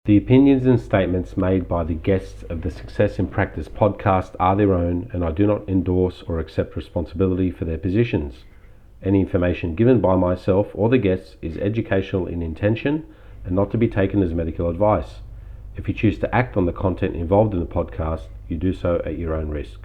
The opinions and statements made by the guests of the Success in Practice podcast are their own, and I do not endorse or accept responsibility for their positions. Any information given by myself or the guests is educational in intention and not to be taken as medical advice. If you choose to act on the content involved in the podcast, you do so at your own risk.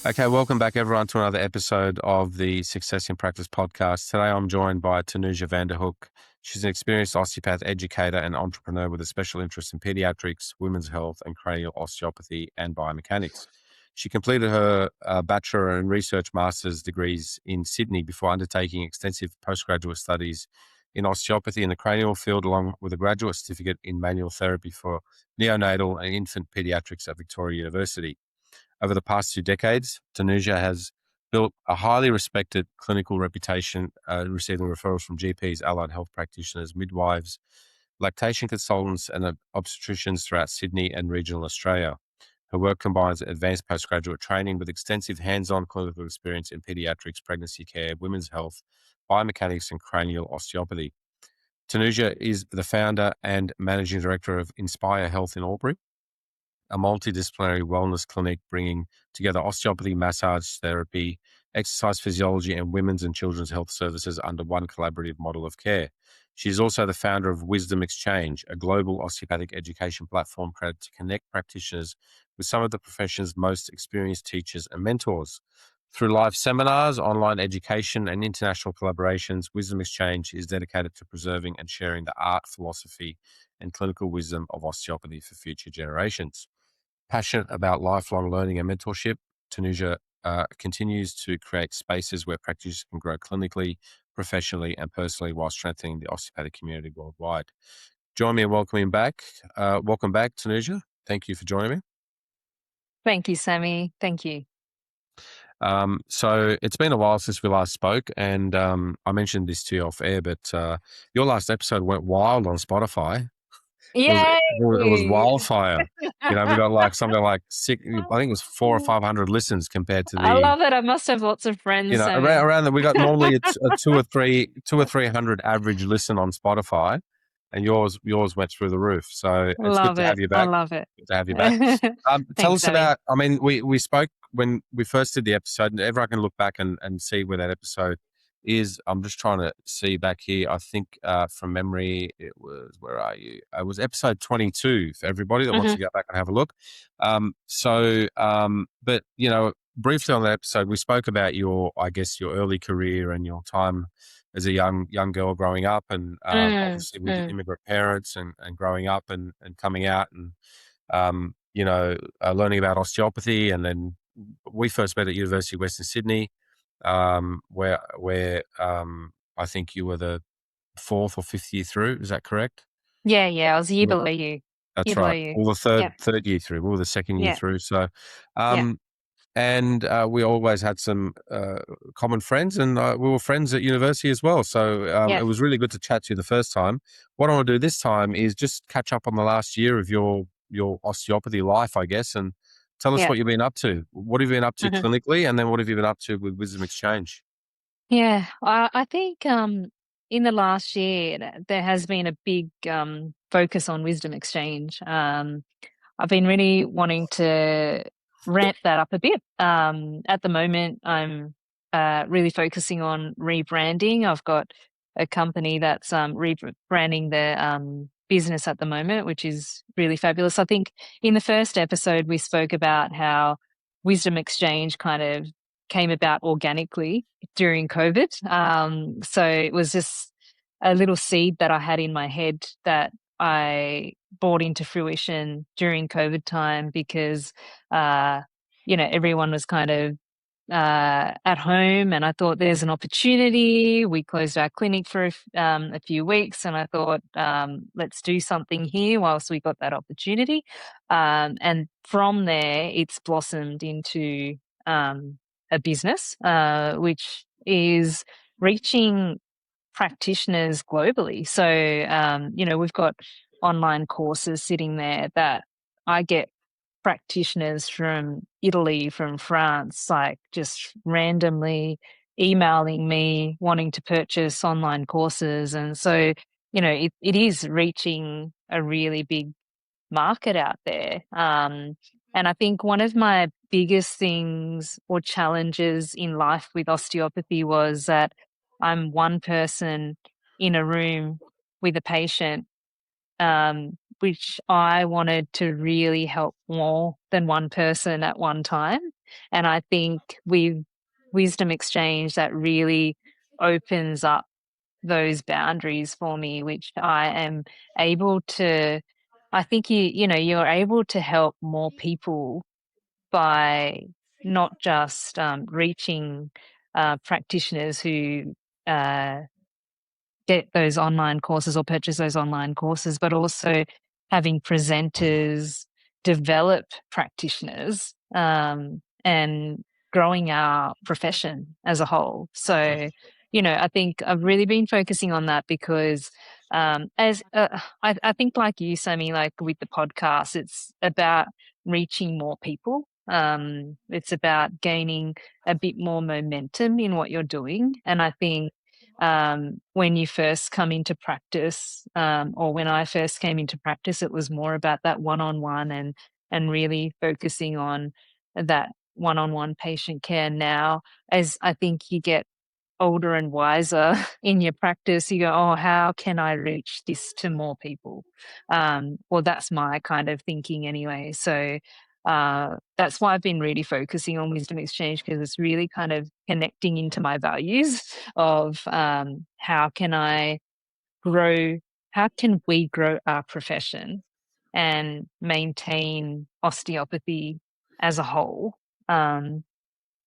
Okay, welcome back everyone to another episode of the Success in Practice podcast. Today I'm joined by Thanuja Vanderhoek. She's an experienced osteopath, educator and entrepreneur with a special interest in pediatrics, women's health and cranial osteopathy and biomechanics. She completed her bachelor and research master's degrees in Sydney before undertaking extensive postgraduate studies in osteopathy in the cranial field, along with a graduate certificate in manual therapy for neonatal and infant pediatrics at Victoria University. Over the past 2 decades, Thanuja has built a highly respected clinical reputation, receiving referrals from GPs, allied health practitioners, midwives, lactation consultants, and obstetricians throughout Sydney and regional Australia. Her work combines advanced postgraduate training with extensive hands-on clinical experience in pediatrics, pregnancy care, women's health, biomechanics, and cranial osteopathy. Thanuja is the founder and managing director of Inspire Health in Albury, a multidisciplinary wellness clinic bringing together osteopathy, massage therapy, exercise physiology, and women's and children's health services under one collaborative model of care. She is also the founder of Wisdom Exchange, a global osteopathic education platform created to connect practitioners with some of the profession's most experienced teachers and mentors. Through live seminars, online education, and international collaborations, Wisdom Exchange is dedicated to preserving and sharing the art, philosophy, and clinical wisdom of osteopathy for future generations. Passionate about lifelong learning and mentorship, Thanuja continues to create spaces where practitioners can grow clinically, professionally, and personally while strengthening the osteopathic community worldwide. Join me in welcoming back. Welcome back, Thanuja. Thank you for joining me. Thank you, Sammy. Thank you. So it's been a while since we last spoke, and I mentioned this to you off air, but your last episode went wild on Spotify. Yay! It was wildfire. We got like something like six, I think it was 400 or 500 listens compared to I love it. I must have lots of friends. around that. We got normally a 200-300 average listen on Spotify, and yours went through the roof. So it's good to have you back. I love it. Good to have you back. Tell us Sammy. about. I mean, we spoke when we first did the episode, and everyone can look back and see where that episode is. I'm just trying to see back here. I think from memory, it was, where are you? It was episode 22 for everybody that wants to go back and have a look. But briefly on that episode, we spoke about your early career and your time as a young girl growing up, and obviously with your immigrant parents and growing up and coming out and learning about osteopathy. And then we first met at University of Western Sydney, where I think you were the 4th or 5th year through. Is that correct? Yeah. I was a year below you. That's right. Well, the third year through. We were the second year through. So, and we always had some common friends, and we were friends at university as well. So it was really good to chat to you the first time. What I want to do this time is just catch up on the last year of your osteopathy life, I guess, and tell us what you've been up to. What have you been up to clinically, and then what have you been up to with Wisdom Exchange? Yeah, I think in the last year there has been a big focus on Wisdom Exchange. I've been really wanting to ramp that up a bit. At the moment, I'm really focusing on rebranding. I've got a company that's rebranding their business at the moment, which is really fabulous. I think in the first episode, we spoke about how Wisdom Exchange kind of came about organically during COVID. So it was just a little seed that I had in my head that I brought into fruition during COVID time because, everyone was kind of at home, and I thought there's an opportunity. We closed our clinic for a few weeks, and I thought, let's do something here whilst we got that opportunity. And from there, it's blossomed into a business, which is reaching practitioners globally. So, we've got online courses sitting there that I get practitioners from Italy, from France, like just randomly emailing me wanting to purchase online courses. And so, it is reaching a really big market out there. And I think one of my biggest things or challenges in life with osteopathy was that I'm one person in a room with a patient, which I wanted to really help more than one person at one time. And I think with wisdom exchange, that really opens up those boundaries for me, which I am able to, I think you're able to help more people by not just reaching practitioners who uh, get those online courses or purchase those online courses, but also having presenters develop practitioners, and growing our profession as a whole. So, I think I've really been focusing on that because, as I think, like you, Sammy, like with the podcast, it's about reaching more people. It's about gaining a bit more momentum in what you're doing, and I think when you first come into practice, or when I first came into practice, it was more about that one-on-one and really focusing on that one-on-one patient care. Now, as I think you get older and wiser in your practice, you go, oh, how can I reach this to more people? Well, that's my kind of thinking anyway. So that's why I've been really focusing on wisdom exchange, because it's really kind of connecting into my values of how can I grow, how can we grow our profession and maintain osteopathy as a whole, and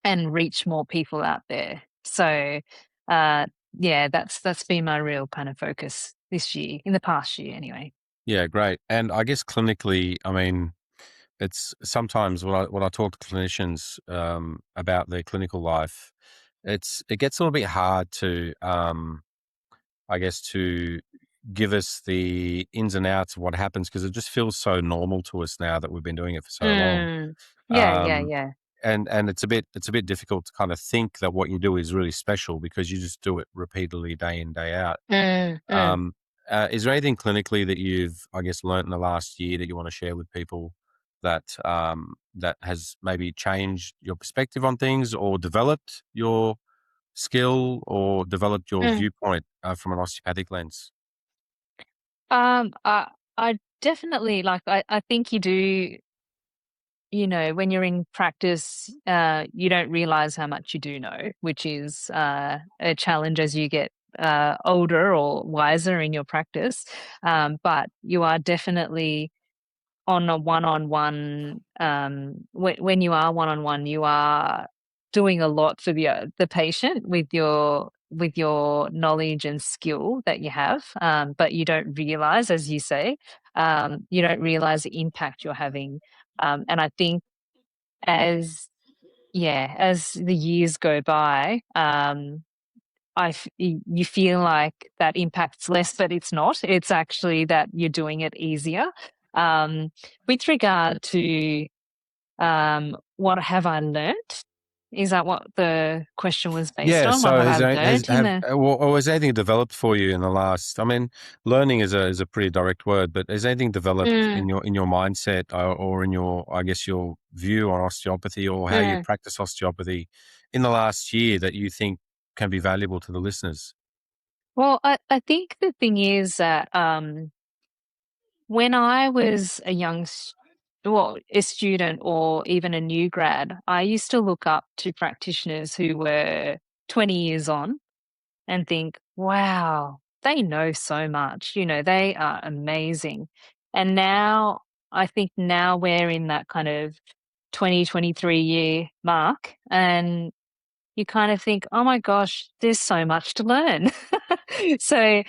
reach more people out there. So, yeah, that's been my real kind of focus this year, in the past year anyway. Yeah, great. And I guess clinically, I mean, it's sometimes when I talk to clinicians about their clinical life, it gets a little bit hard to I guess to give us the ins and outs of what happens, because it just feels so normal to us now that we've been doing it for so long. Mm. Yeah, yeah, Um, yeah. and it's a bit difficult to kind of think that what you do is really special because you just do it repeatedly day in, day out. Mm, mm. Um, is there anything clinically that you've, I guess, learnt in the last year that you want to share with people that has maybe changed your perspective on things, or developed your skill, or developed your Mm. viewpoint from an osteopathic lens? I definitely, like, I think you do, when you're in practice, you don't realize how much you do know, which is a challenge as you get older or wiser in your practice. But you are definitely on a one-on-one, when you are one-on-one, you are doing a lot for the patient with your knowledge and skill that you have, but you don't realize, as you say, you don't realize the impact you're having. And I think as as the years go by, you feel like that impacts less, but it's not. It's actually that you're doing it easier. With regard to what have I learnt? Is that what the question was based Yeah. on? What So have I learnt in the? or has anything developed for you in the last? I mean, learning is a pretty direct word, but has anything developed Mm, in your mindset, or in your, I guess, your view on osteopathy, or how you mm. practice osteopathy in the last year, that you think can be valuable to the listeners? Well, I think the thing is that when I was a student or even a new grad, I used to look up to practitioners who were 20 years on and think, wow, they know so much. They are amazing. And now I think now we're in that kind of 2023 year mark, and you kind of think, oh my gosh, there's so much to learn. So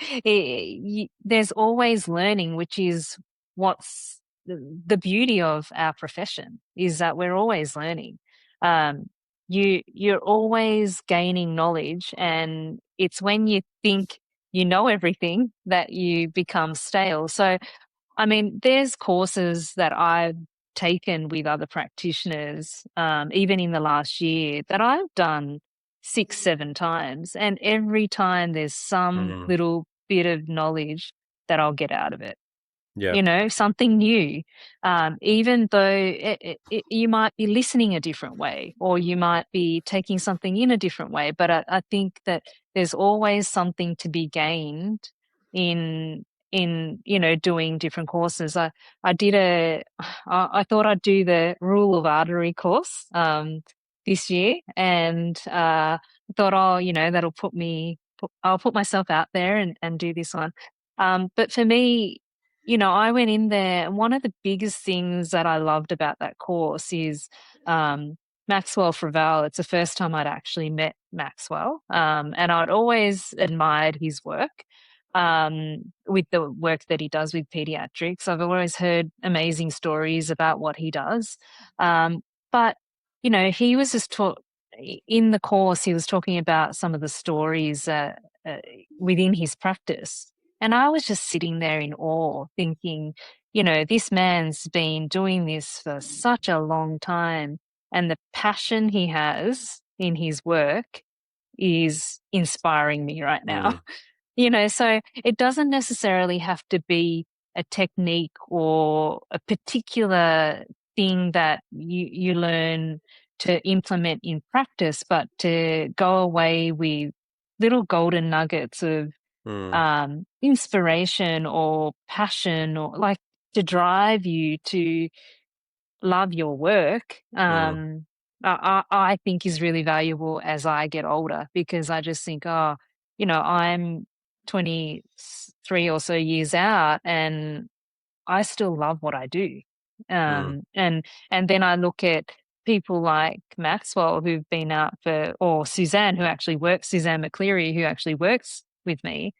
there's always learning, which is what's the beauty of our profession, is that we're always learning. Um, you're always gaining knowledge, and it's when you think you know everything, that you become stale. So, I mean, there's courses that I've taken with other practitioners, even in the last year, that I've done 6, 7 times. And every time there's some Mm. little bit of knowledge that I'll get out of it, Yeah. something new. Even though you might be listening a different way, or you might be taking something in a different way. But I think that there's always something to be gained in doing different courses. I did I thought I'd do the rule of artery course this year, and thought, oh, that'll I'll put myself out there and do this one. But for me, I went in there, and one of the biggest things that I loved about that course is Maxwell Fravel. It's the first time I'd actually met Maxwell, and I'd always admired his work, with the work that he does with pediatrics. I've always heard amazing stories about what he does. But, he was just in the course, he was talking about some of the stories within his practice. And I was just sitting there in awe, thinking, this man's been doing this for such a long time, and the passion he has in his work is inspiring me right now. Mm. So it doesn't necessarily have to be a technique or a particular thing that you learn to implement in practice, but to go away with little golden nuggets of Mm. inspiration or passion, or like to drive you to love your work. Mm. I think is really valuable as I get older, because I just think, oh, I'm 23 or so years out, and I still love what I do. Mm. And then I look at people like Maxwell, who've been out or Suzanne, Suzanne McCleary, who actually works with me,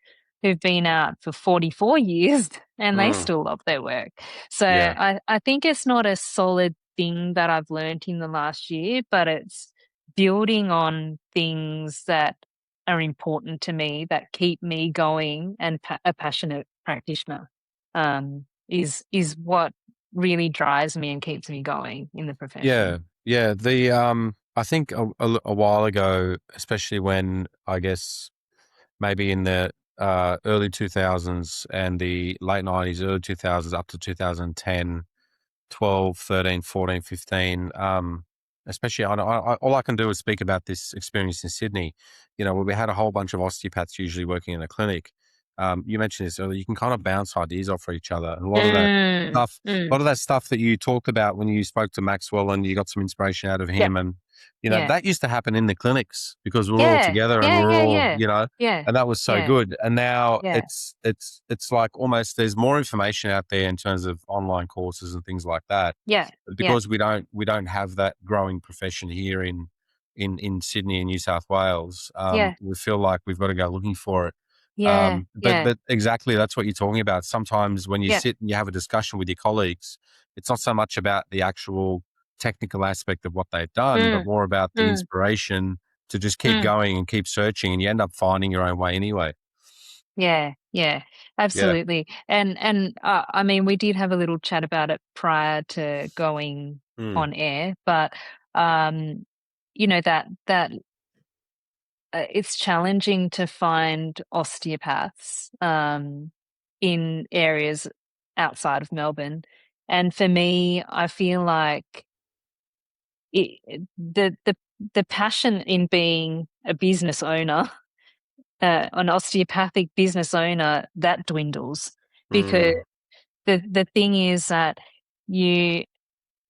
who've been out for 44 years, and they Mm. still love their work. So Yeah. I think it's not a solid thing that I've learned in the last year, but it's building on things that are important to me, that keep me going, and a passionate practitioner. Is what really drives me and keeps me going in the Yeah. profession. Yeah. I think a while ago, especially when I guess maybe in the early 2000s and the late 90s, early 2000s up to 2010, 12, 13, 14, 15. Especially, all I can do is speak about this experience in Sydney, where we had a whole bunch of osteopaths usually working in a clinic. You mentioned this earlier, you can kind of bounce ideas off each other. And Mm, a mm. lot of that stuff that you talked about when you spoke to Maxwell and you got some inspiration out of Yep. him. And, Yeah. that used to happen in the clinics because we're all Yeah. together and Yeah. we're Yeah. all, Yeah. Yeah. and that was so Yeah. good. And now Yeah. it's like almost there's more information out there in terms of online courses and things like that, Yeah. Yeah. because we don't have that growing profession here in Sydney and New South Wales. Yeah. We feel like we've got to go looking for it. Yeah. But Yeah. but exactly, that's what you're talking about. Sometimes when you Yeah. sit and you have a discussion with your colleagues, it's not so much about the actual technical aspect of what they've done, but Mm, more about the mm, inspiration to just keep mm. going and keep searching, and you end up finding your own way anyway. Yeah. Yeah. Yeah. Absolutely. And I mean, we did have a little chat about it prior to going Mm. on air, but that it's challenging to find osteopaths in areas outside of Melbourne. And for me, I feel like the passion in being a business owner, an osteopathic business owner, that dwindles, because Mm. the thing is that you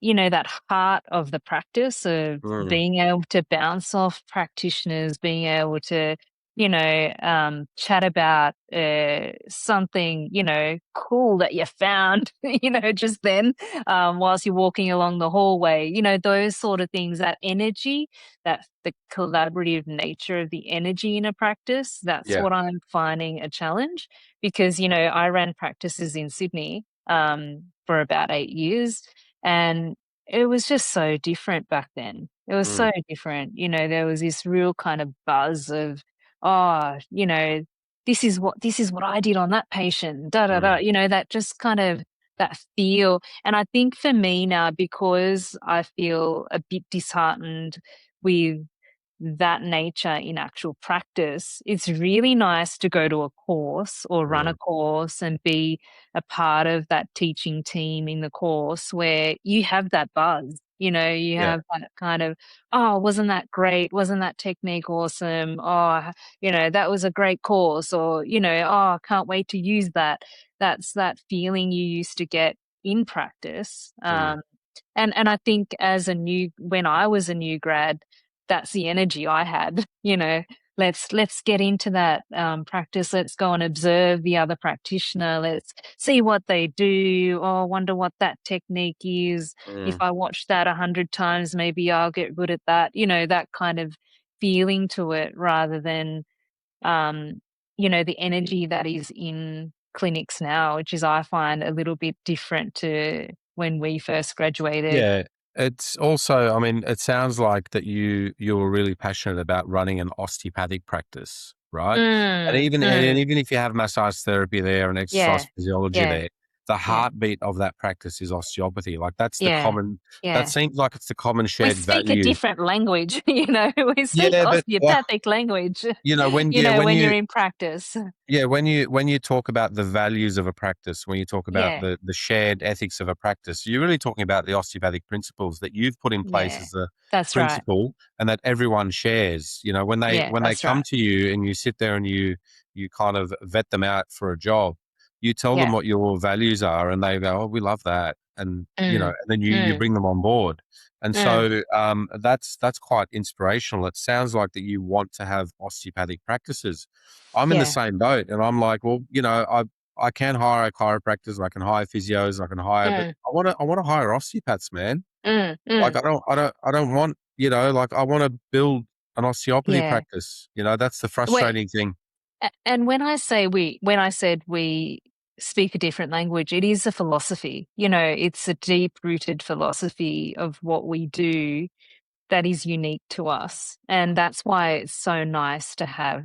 that heart of the practice of Mm. being able to bounce off practitioners, being able to, chat about something, cool that you found, just then, whilst you're walking along the hallway, those sort of things, that energy, that the collaborative nature of the energy in a practice, that's Yeah. what I'm finding a challenge, because, I ran practices in Sydney for about 8 years, and it was just so different back then. It was Mm. so different. There was this real kind of buzz of, oh, this is what I did on that patient, da da da, Mm. that just kind of that feel. And I think for me now, because I feel a bit disheartened with that nature in actual practice, it's really nice to go to a course or run Mm. a course and be a part of that teaching team in the course where you have that buzz. You Yeah. have that kind of, oh, wasn't that great? Wasn't that technique awesome? Oh, that was a great course, or, oh, I can't wait to use that. That's that feeling you used to get in practice. Mm. And I think when I was a new grad, that's the energy I had. Let's get into that practice. Let's go and observe the other practitioner. Let's see what they do. Oh, I wonder what that technique is. If Mm. I watch that 100 times, maybe I'll get good at that. That kind of feeling to it, rather than um, the energy that is in clinics now, which is, I find, a little bit different to when we first graduated. Yeah. It's also, I mean, it sounds like that you were really passionate about running an osteopathic practice, right? And Mm, even and mm, even if you have massage therapy there and exercise yeah, physiology yeah, there, the yeah, heartbeat of that practice is osteopathy. Like yeah, that yeah. seems like it's the common We shared speak a value. different language, we speak Yeah, but like, osteopathic language, when when you're you in practice. yeah, when you talk about the values of a practice, when you talk about Yeah, the shared ethics of a practice, you're really talking about the osteopathic principles that you've put in place yeah. as a That's right. principle and that everyone shares. When they Yeah, when they that's come right. to you and you sit there and you kind of vet them out for a job, you tell them Yeah. what your values are and they go, "Oh, we love that." And Mm, and then you mm, bring them on board. And mm. so that's quite inspirational. It sounds like that you want to have osteopathic practices. I'm in the Yeah. same boat, and I'm like, well, I can hire chiropractors, I can hire physios, I can hire, but Mm, I want to hire osteopaths, man. mm, Like mm. I don't want, like I want to build an osteopathy Yeah. practice. That's the Wait, frustrating thing. and when I said we speak a different language, it is a philosophy. It's a deep-rooted philosophy of what we do that is unique to us. And that's why it's so nice to have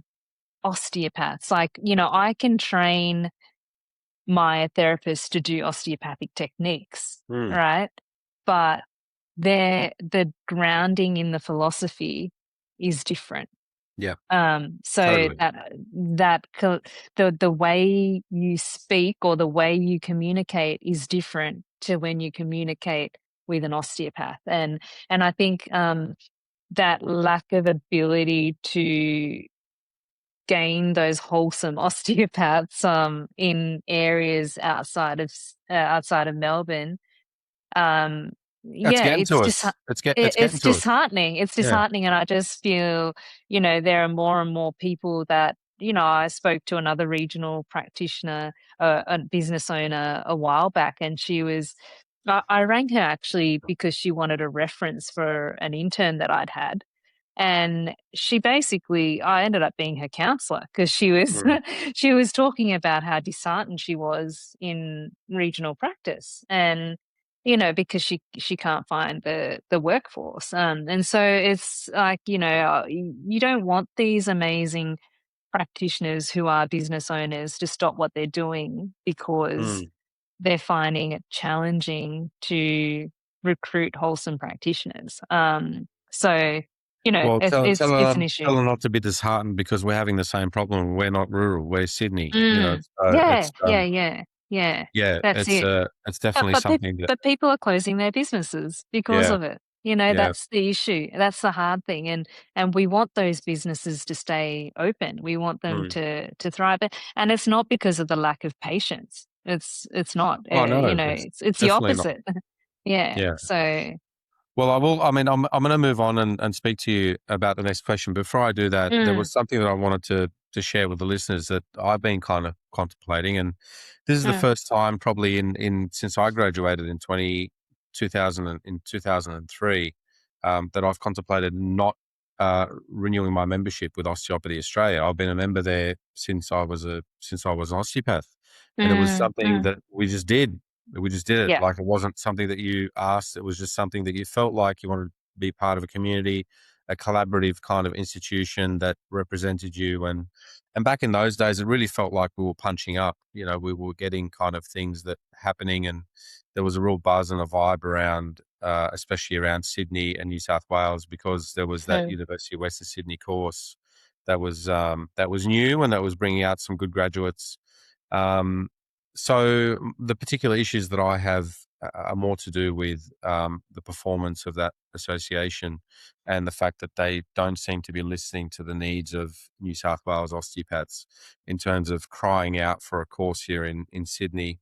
osteopaths. Like, I can train my therapist to do osteopathic techniques, Mm, right? But the grounding in the philosophy is different. yeah, So totally. the way you speak or the way you communicate is different to when you communicate with an osteopath. And I think that lack of ability to gain those wholesome osteopaths in areas outside of Melbourne, um, It's yeah, getting to us. It's getting it's to us. disheartening. It's Yeah. disheartening, and I just feel, there are more and more people that, I spoke to another regional practitioner, a business owner a while back, and I rang her actually because she wanted a reference for an intern that I'd had. And I ended up being her counselor because she was Mm, she was talking about how disheartened she was in regional practice, and because she can't find the workforce. And so it's like, you don't want these amazing practitioners who are business owners to stop what they're doing because mm. they're finding it challenging to recruit wholesome practitioners. So, Well, it's an issue. tell her not to be disheartened because we're having the same problem. We're not rural. We're Sydney. Mm. So Yeah, it's yeah, yeah, yeah. yeah, That's it. it's But definitely but peop something that but people are closing their businesses because yeah, of it. yeah, That's the issue. That's the hard thing, and we want those businesses to stay open. We want them mm. to thrive, and it's not because of the lack of patience. It's not. Oh no, it's It's the definitely not. opposite. Yeah. Yeah. So, Well, I will. I mean, I'm going to move on and speak to you about the next question. Before I do that, there mm, was something that I wanted to share with the listeners that I've been kind of contemplating, and this is the mm, first time probably in since I graduated in 2003 that I've contemplated not renewing my membership with Osteopathy Australia. I've been a member there since I was an osteopath, and it was mm, something mm. that we just did. We just did it. Yeah. Like it wasn't something that you asked. It was just something that you felt like you wanted to be part of a community. a collaborative kind of institution that represented you. And back in those days, it really felt like we were punching up. You know, we were getting kind of things that happening, and there was a real buzz and a vibe around, especially around Sydney and New South Wales, because there was that University of Western Sydney course that was new and that was bringing out some good graduates. So the particular issues that I have are more to do with the performance of that association and the fact that they don't seem to be listening to the needs of New South Wales osteopaths in terms of crying out for a course here in Sydney.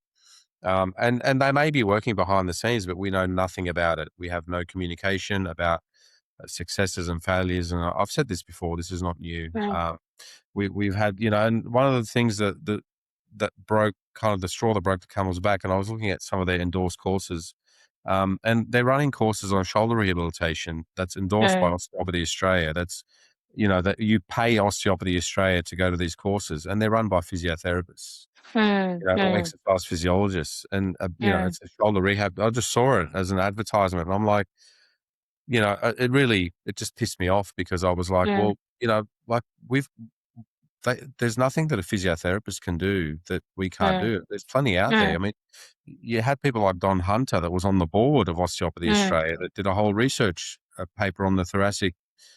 And they may be working behind the scenes, but we know nothing about it. We have no communication about successes and failures. And I've said this before, this is not new. We've had, and one of the things that broke, kind of the straw that broke the camel's back, and I was looking at some of their endorsed courses, and they're running courses on shoulder rehabilitation that's endorsed by Osteopathy Australia. That's, that you pay Osteopathy Australia to go to these courses, and they're run by physiotherapists, or exercise physiologists, and it's a shoulder rehab. I just saw it as an advertisement, and I'm like, it just pissed me off, because I was like, well, like there's nothing that a physiotherapist can do that we can't do. There's plenty out there. I mean, you had people like Don Hunter that was on the board of Osteopathy Australia that did a whole research paper on the thoracic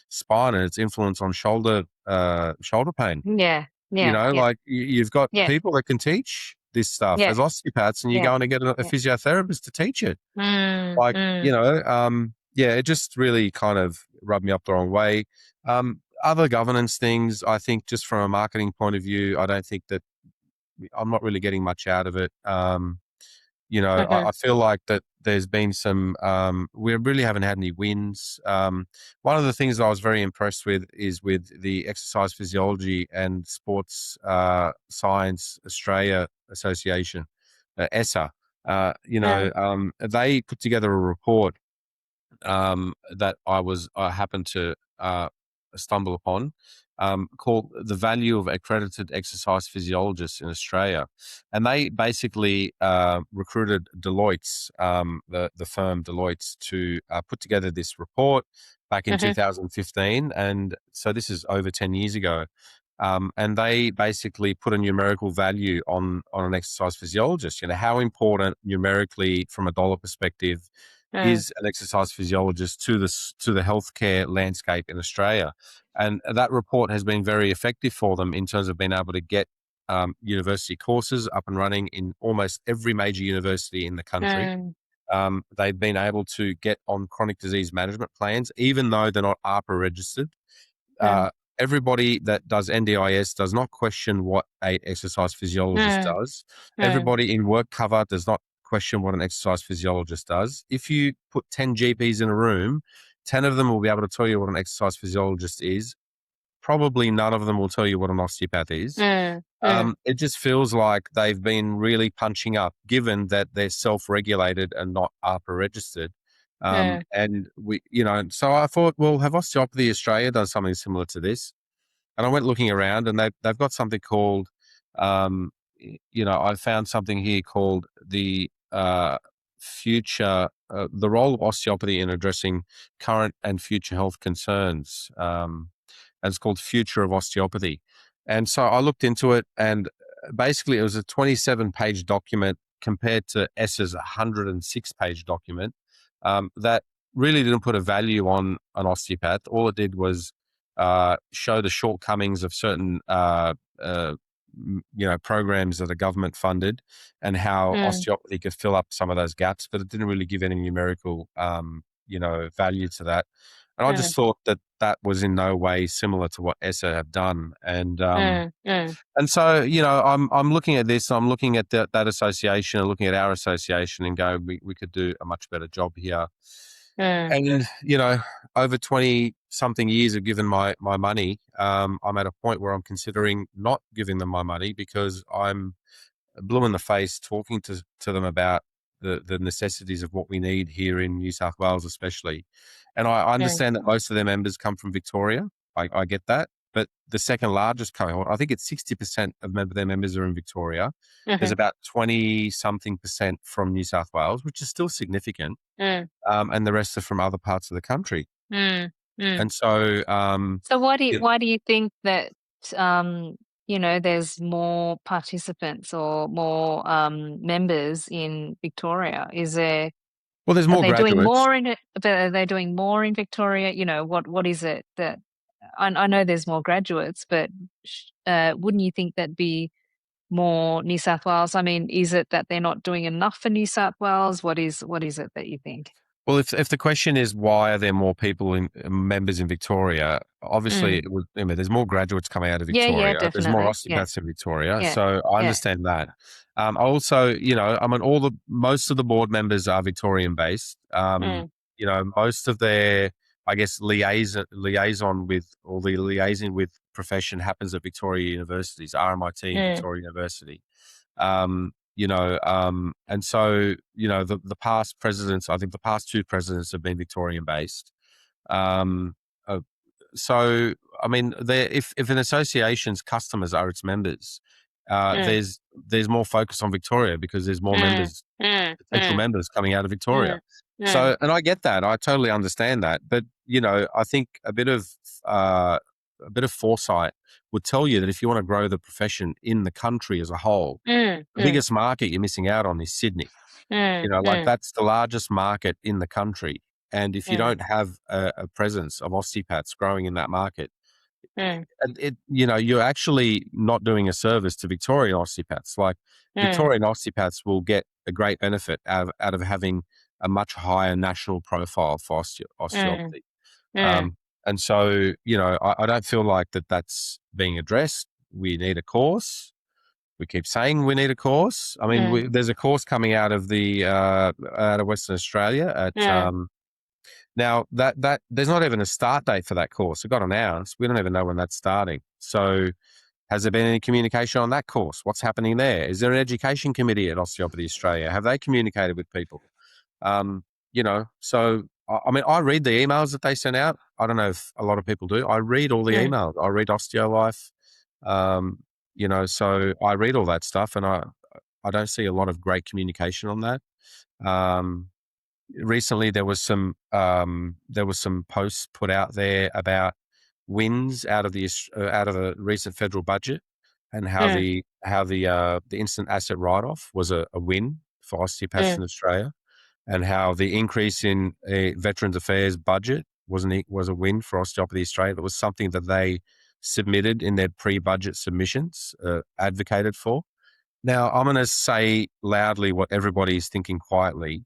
spine and its influence on shoulder pain. Like you've got people that can teach this stuff as osteopaths, and you're going to get a physiotherapist to teach it. It just really kind of rubbed me up the wrong way. Other governance things, I think, just from a marketing point of view, I don't think that I'm not really getting much out of it. I feel like that there's been some, we really haven't had any wins. One of the things that I was very impressed with is with the Exercise Physiology and Sports Science Australia Association, ESSA. They put together a report that I happened to stumble upon, called The Value of Accredited Exercise Physiologists in Australia. And they basically recruited Deloitte's, the firm Deloitte's, to put together this report back in 2015. And so this is over 10 years ago. And they basically put a numerical value on an exercise physiologist. How important numerically, from a dollar perspective, is an exercise physiologist to the healthcare landscape in Australia. And that report has been very effective for them in terms of being able to get university courses up and running in almost every major university in the country. They've been able to get on chronic disease management plans, even though they're not ARPA registered. Everybody that does NDIS does not question what an exercise physiologist does. Everybody in work cover does not question what an exercise physiologist does. If you put 10 GPs in a room, 10 of them will be able to tell you what an exercise physiologist is. Probably none of them will tell you what an osteopath is. It just feels like they've been really punching up, given that they're self-regulated and not ARPA registered. And we, so I thought, well, have Osteopathy Australia done something similar to this? And I went looking around, and they've got something called, I found something here called the future, the role of osteopathy in addressing current and future health concerns. And it's called Future of Osteopathy. And so I looked into it, and basically it was a 27-page document compared to ESSA's 106-page document that really didn't put a value on an osteopath. All it did was show the shortcomings of certain programs that are government funded, and how osteopathy could fill up some of those gaps, but it didn't really give any numerical, value to that. And I just thought that was in no way similar to what ESSA have done. And so, I'm looking at this, I'm looking at that association, and looking at our association, and go, we could do a much better job here. And, over 20 something years of giving my money, I'm at a point where I'm considering not giving them my money, because I'm blue in the face talking to them about the necessities of what we need here in New South Wales, especially. And I understand that most of their members come from Victoria. I get that. But the second largest cohort, I think it's 60% of their members are in Victoria. There's about 20 something percent from New South Wales, which is still significant. And the rest are from other parts of the country. mm. And so, So why do you you think that there's more participants or more members in Victoria? well, there's Are more they doing graduates. more in it? Are they doing more in Victoria? What is it that I know there's more graduates, but wouldn't you think that'd be more New South Wales? I mean, is it that they're not doing enough for New South Wales? What is it that you think? Well, if the question is why are there more people in members in Victoria, obviously Mm. it would, there's more graduates coming out of Yeah, Victoria. There's more definitely. Yeah, osteopaths in Victoria, yeah, so I yeah. understand that. I also, most of the board members are Victorian based. Mm, Most of their, I guess, liaison with, or the liaising with profession happens at Victoria universities, RMIT and mm, Victoria University. And so, the past presidents, I think the past two presidents have been Victorian based. Um, uh, so, I mean, if an association's customers are its members, mm, there's more focus on Victoria because there's more mm, members, mm, potential mm, members coming out of Victoria. mm, mm, So, and I get that. I totally understand that. But, I think uh, a bit of foresight would tell you that if you want to grow the profession in the country as a whole, mm, the mm, biggest market you're missing out on is Sydney. mm, Like mm, that's the largest market in the country. And if you mm, don't have a presence of osteopaths growing in that market, mm, you're actually not doing a service to Victorian osteopaths. Like mm, Victorian osteopaths will get a great benefit out of having a much higher national profile for mm, osteopathy. mm, Um, and so, I don't feel like that's being addressed. We need a course. We keep saying we need a course. I mean, mm, there's a course coming out of out of Western Australia at mm, now that there's not even a start date for that course. It got announced. We don't even know when that's starting. So, has there been any communication on that course? What's happening there? Is there an education committee at Osteopathy Australia? Have they communicated with people? So I mean, I read the emails that they send out. I don't know if a lot of people do. I read all the mm, emails. I read OsteoLife. Um, so I read all that stuff, and I don't see a lot of great communication on that. Um, Recently, there was some posts put out there about wins out of the recent federal budget, and how mm, the instant asset write off was a win for osteopaths mm, in Australia, and how the increase in a Veterans Affairs budget was a win for Osteopathy Australia. It was something that they submitted in their pre-budget submissions, advocated for. Now, I'm going to say loudly what everybody is thinking quietly.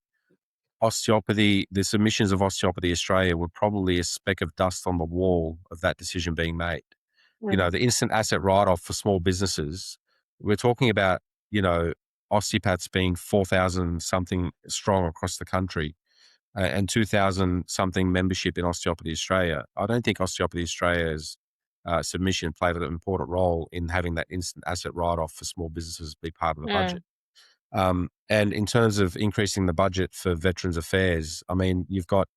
The submissions of Osteopathy Australia were probably a speck of dust on the wall of that decision being made. mm, The instant asset write-off for small businesses, we're talking about, you know, osteopaths being 4,000 something strong across the country, and 2,000 something membership in Osteopathy Australia. I don't think Osteopathy Australia's submission played an important role in having that instant asset write-off for small businesses be part of the budget. mm, And in terms of increasing the budget for Veterans Affairs, I mean, you've got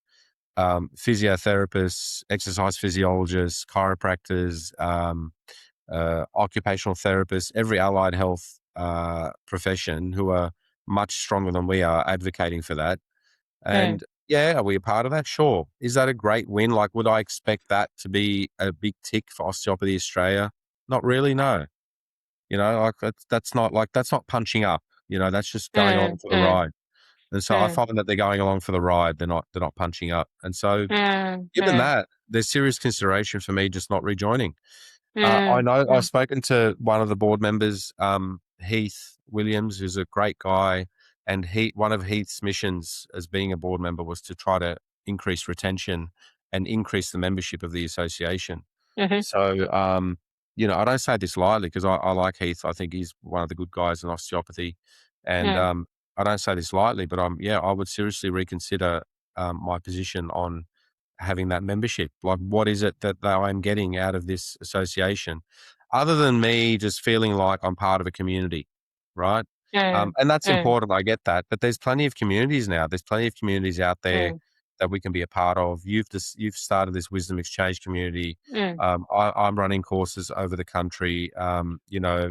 physiotherapists, exercise physiologists, chiropractors, occupational therapists, every allied health profession who are much stronger than we are advocating for that. mm, And yeah, are we a part of that? Sure. Is that a great win? Like, would I expect that to be a big tick for Osteopathy Australia? Not really, no. Like that's not punching up. That's just going along mm, for the mm, ride. And so I mm, find that they're going along for the ride. They're not punching up. And so, mm, given mm, that, there's serious consideration for me just not rejoining. I mm, know I've mm, spoken to one of the board members, Heath Williams, who's a great guy, and one of Heath's missions as being a board member was to try to increase retention and increase the membership of the association. mhm, So, I don't say this lightly because I like Heath. I think he's one of the good guys in osteopathy, and mm, I don't say this lightly, but I would seriously reconsider my position on having that membership. Like, what is it that I'm getting out of this association, other than me just feeling like I'm part of a community, right? mm, And that's mm, important. I get that, but there's plenty of communities now. There's plenty of communities out there mm, that we can be a part of. You've started this wisdom exchange community. mm, I'm running courses over the country.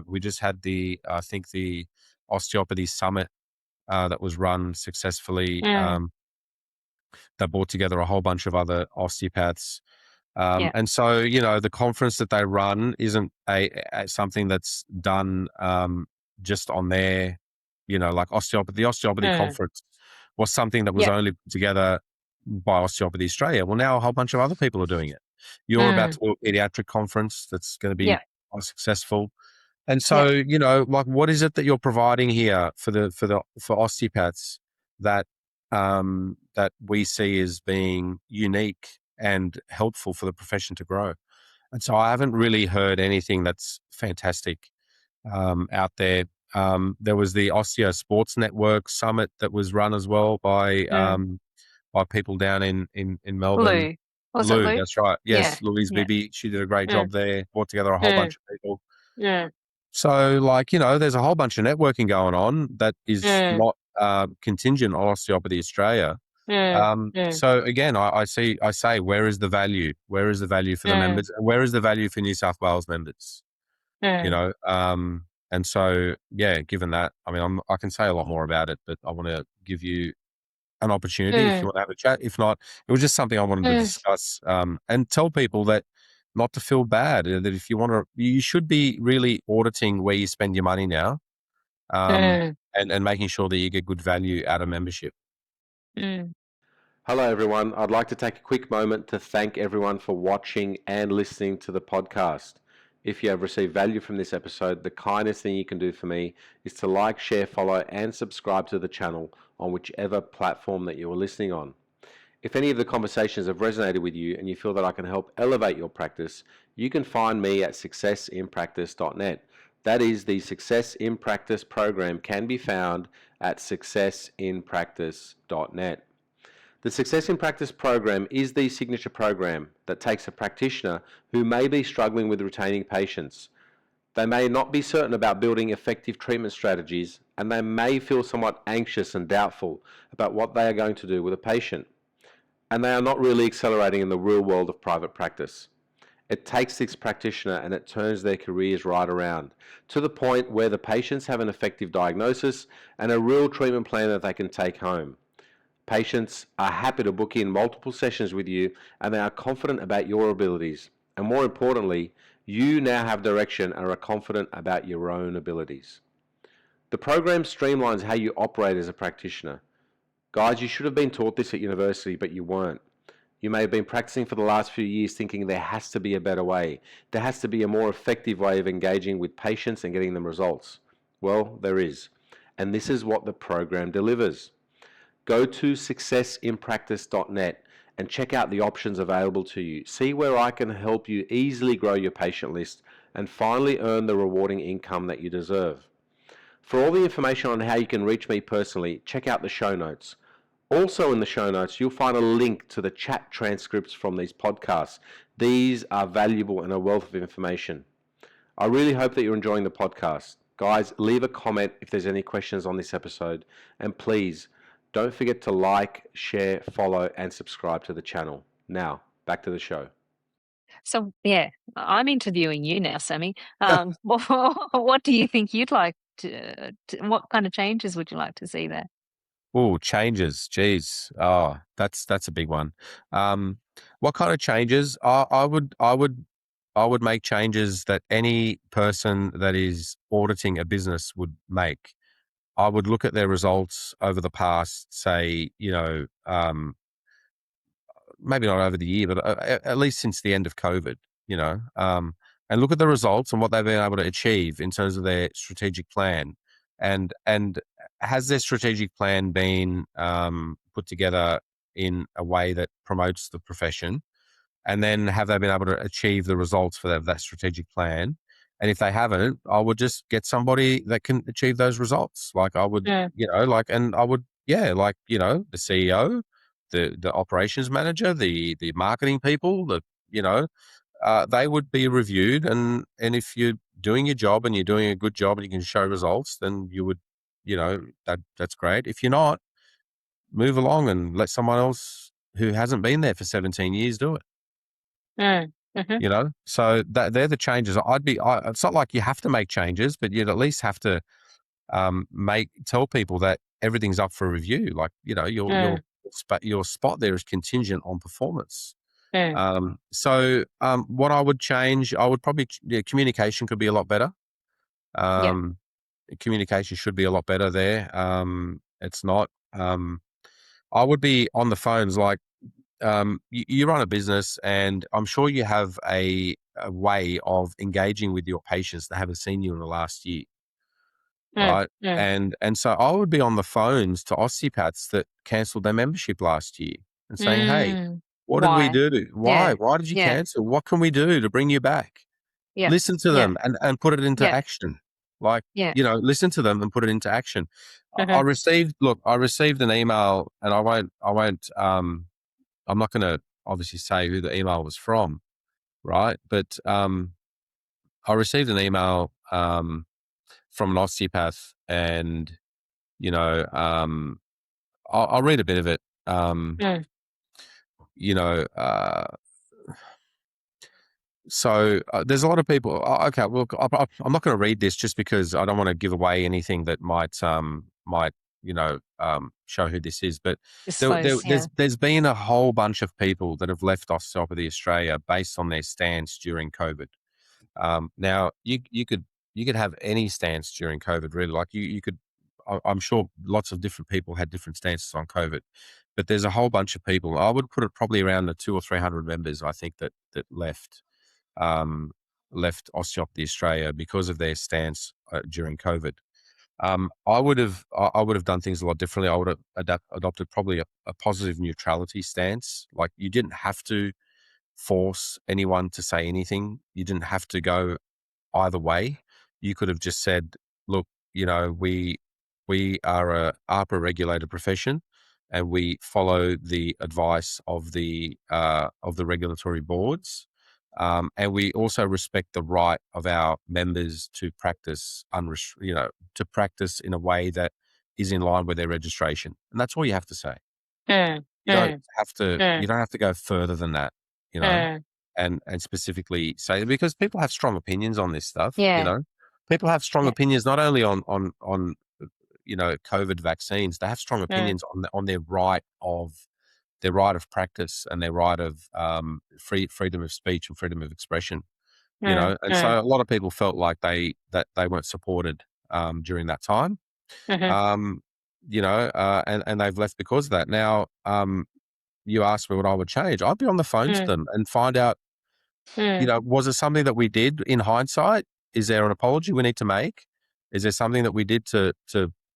We just had I think the osteopathy summit that was run successfully mm, They brought together a whole bunch of other osteopaths. Yeah. And so, the conference that they run isn't something that's done just on their, like osteopathy. The osteopathy conference was something that was Yeah. only put together by Osteopathy Australia. Well, now a whole bunch of other people are doing it. You're about to do a pediatric conference that's going to be Yeah. successful. And Yeah. so, like, what is it that you're providing here for osteopaths that that we see as being unique and helpful for the profession to grow? And so, I haven't really heard anything that's fantastic out there. There was the Osteo Sports Network Summit that was run as well by people down in Melbourne. Lou. Was it Lou, Lou? that's right. Yeah. Yes, Louise Yeah. Bibby. She did a great Mm. job there. Brought together a whole Mm. bunch of people. Mm. So, like, there's a whole bunch of networking going on that is not contingent on Osteopathy Australia. So again, I say, where is the value? Where is the value for the members? And where is the value for New South Wales members? And so, yeah, given that, I mean, I can say a lot more about it, but I want to give you an opportunity if you want to have a chat. If not, it was just something I wanted to discuss and tell people that not to feel bad, that if you want to, you should be really auditing where you spend your money now and making sure that you get good value out of membership. Hello, everyone. I'd like to take a quick moment to thank everyone for watching and listening to the podcast. If you have received value from this episode, the kindest thing you can do for me is to like, share, follow, and subscribe to the channel on whichever platform that you are listening on. If any of the conversations have resonated with you and you feel that I can help elevate your practice, you can find me at successinpractice.net. That is, the Success in Practice program can be found at successinpractice.net. The Success in Practice program is the signature program that takes a practitioner who may be struggling with retaining patients. They may not be certain about building effective treatment strategies, and they may feel somewhat anxious and doubtful about what they are going to do with a patient. And they are not really accelerating in the real world of private practice. It takes this practitioner and it turns their careers right around to the point where the patients have an effective diagnosis and a real treatment plan that they can take home. Patients are happy to book in multiple sessions with you and they are confident about your abilities. And more importantly, you now have direction and are confident about your own abilities. The program streamlines how you operate as a practitioner. Guys, you should have been taught this at university, but you weren't. You may have been practicing for the last few years thinking there has to be a better way. There has to be a more effective way of engaging with patients and getting them results. Well, there is. And this is what the program delivers. Go to successinpractice.net and check out the options available to you. See where I can help you easily grow your patient list and finally earn the rewarding income that you deserve. For all the information on how you can reach me personally, check out the show notes. Also in the show notes, you'll find a link to the chat transcripts from these podcasts. These are valuable and a wealth of information. I really hope that you're enjoying the podcast. Guys, leave a comment if there's any questions on this episode. And please, don't forget to like, share, follow, and subscribe to the channel. Now, back to the show. So, yeah, I'm interviewing you now, Sammy. What do you think you'd like what kind of changes would you like to see there? Oh, changes. Geez. Oh, that's a big one. What kind of changes? I would make changes that any person that is auditing a business would make. I would look at their results over the past, say, maybe not over the year, but at least since the end of COVID, and look at the results and what they've been able to achieve in terms of their strategic plan. And has their strategic plan been put together in a way that promotes the profession? And then have they been able to achieve the results for that strategic plan? And if they haven't, I would just get somebody that can achieve those results. Like I would, and I would, the CEO, the operations manager, the marketing people, they would be reviewed. And if you're doing your job and you're doing a good job and you can show results, then you would, that's great. If you're not, move along and let someone else who hasn't been there for 17 years do it. So they're the changes. It's not like you have to make changes, but you'd at least have to tell people that everything's up for review. Like, your your spot there is contingent on performance. Mm. What I would change, I would probably, communication could be a lot better. Yeah. Communication should be a lot better there. It's not. I would be on the phones, like, you run a business, and I'm sure you have a way of engaging with your patients that haven't seen you in the last year, Mm. right? Mm. And so I would be on the phones to osteopaths that cancelled their membership last year and saying, "Hey, Mm. what did we Why? do? Why? Yeah. Why did you Yeah. cancel? What can we do to bring you back?" Yeah. Listen to Yeah. them and put it into Yeah. action. Like, Yeah. listen to them and put it into action. I Mm-hmm. received an email, and I'm not going to obviously say who the email was from, right? But I received an email from an osteopath, and you know, I'll read a bit of it. Mm. You know, so there's a lot of people. Okay, well, I'm not going to read this just because I don't want to give away anything that might show who this is. But Dispose. Yeah. there's been a whole bunch of people that have left Osteopathy Australia based on their stance during COVID. Now you could have any stance during COVID, really. Like you could. I'm sure lots of different people had different stances on COVID, but there's a whole bunch of people. I would put it probably around the 200 or 300 members, I think, that um, left Osteopathy Australia because of their stance during COVID. I would have done things a lot differently. I would have adopted probably a positive neutrality stance. Like, you didn't have to force anyone to say anything. You didn't have to go either way. You could have just said, "Look, we are a ARPA regulated profession, and we follow the advice of the regulatory boards, and we also respect the right of our members to practice to practice in a way that is in line with their registration." And that's all you have to say. Mm. You don't Mm. have to. You Mm. don't have to go further than that. You know Mm. and specifically say, because people have strong opinions on this stuff. Yeah. People have strong Yeah. opinions not only on COVID vaccines. They have strong Mm. opinions on their right of practice, and their right of freedom of speech and freedom of expression. Mm. And Mm. so a lot of people felt like they weren't supported during that time. Mm-hmm. Um, and they've left because of that. Now, you asked me what I would change. I'd be on the phone to Mm. them and find out, Mm. was it something that we did in hindsight? Is there an apology we need to make? Is there something that we did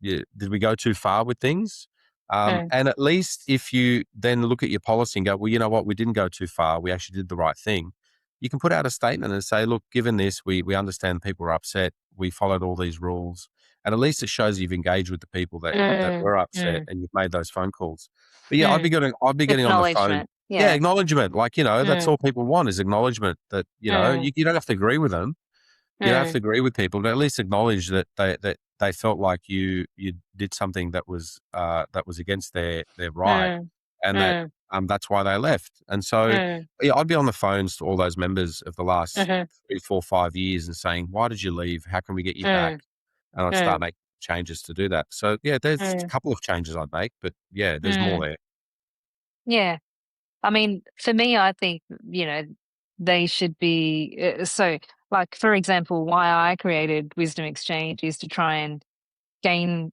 did we go too far with things? Mm. And at least if you then look at your policy and go, well, you know what, we didn't go too far. We actually did the right thing. You can put out a statement and say, look, given this, we understand people are upset. We followed all these rules. And at least it shows you've engaged with the people that Mm. were upset, Mm. and you've made those phone calls. But yeah, I'd be Mm. getting on the phone. Acknowledgement. Yeah, Yeah. acknowledgement. Like, that's Mm. all people want, is acknowledgement that, Mm. you don't have to agree with them. You don't have to Mm. agree with people, but at least acknowledge that they felt like you did something that was against their right, Mm. and Mm. that's why they left. And so, Mm. yeah, I'd be on the phones to all those members of the last Mm-hmm. 3, 4, 5 years and saying, "Why did you leave? How can we get you back?" Mm. And I'd start Mm. making changes to do that. So yeah, there's a Mm. couple of changes I'd make, but yeah, there's more Mm. there. Yeah. I mean, for me, I think, they should be, like, for example, why I created Wisdom Exchange is to try and gain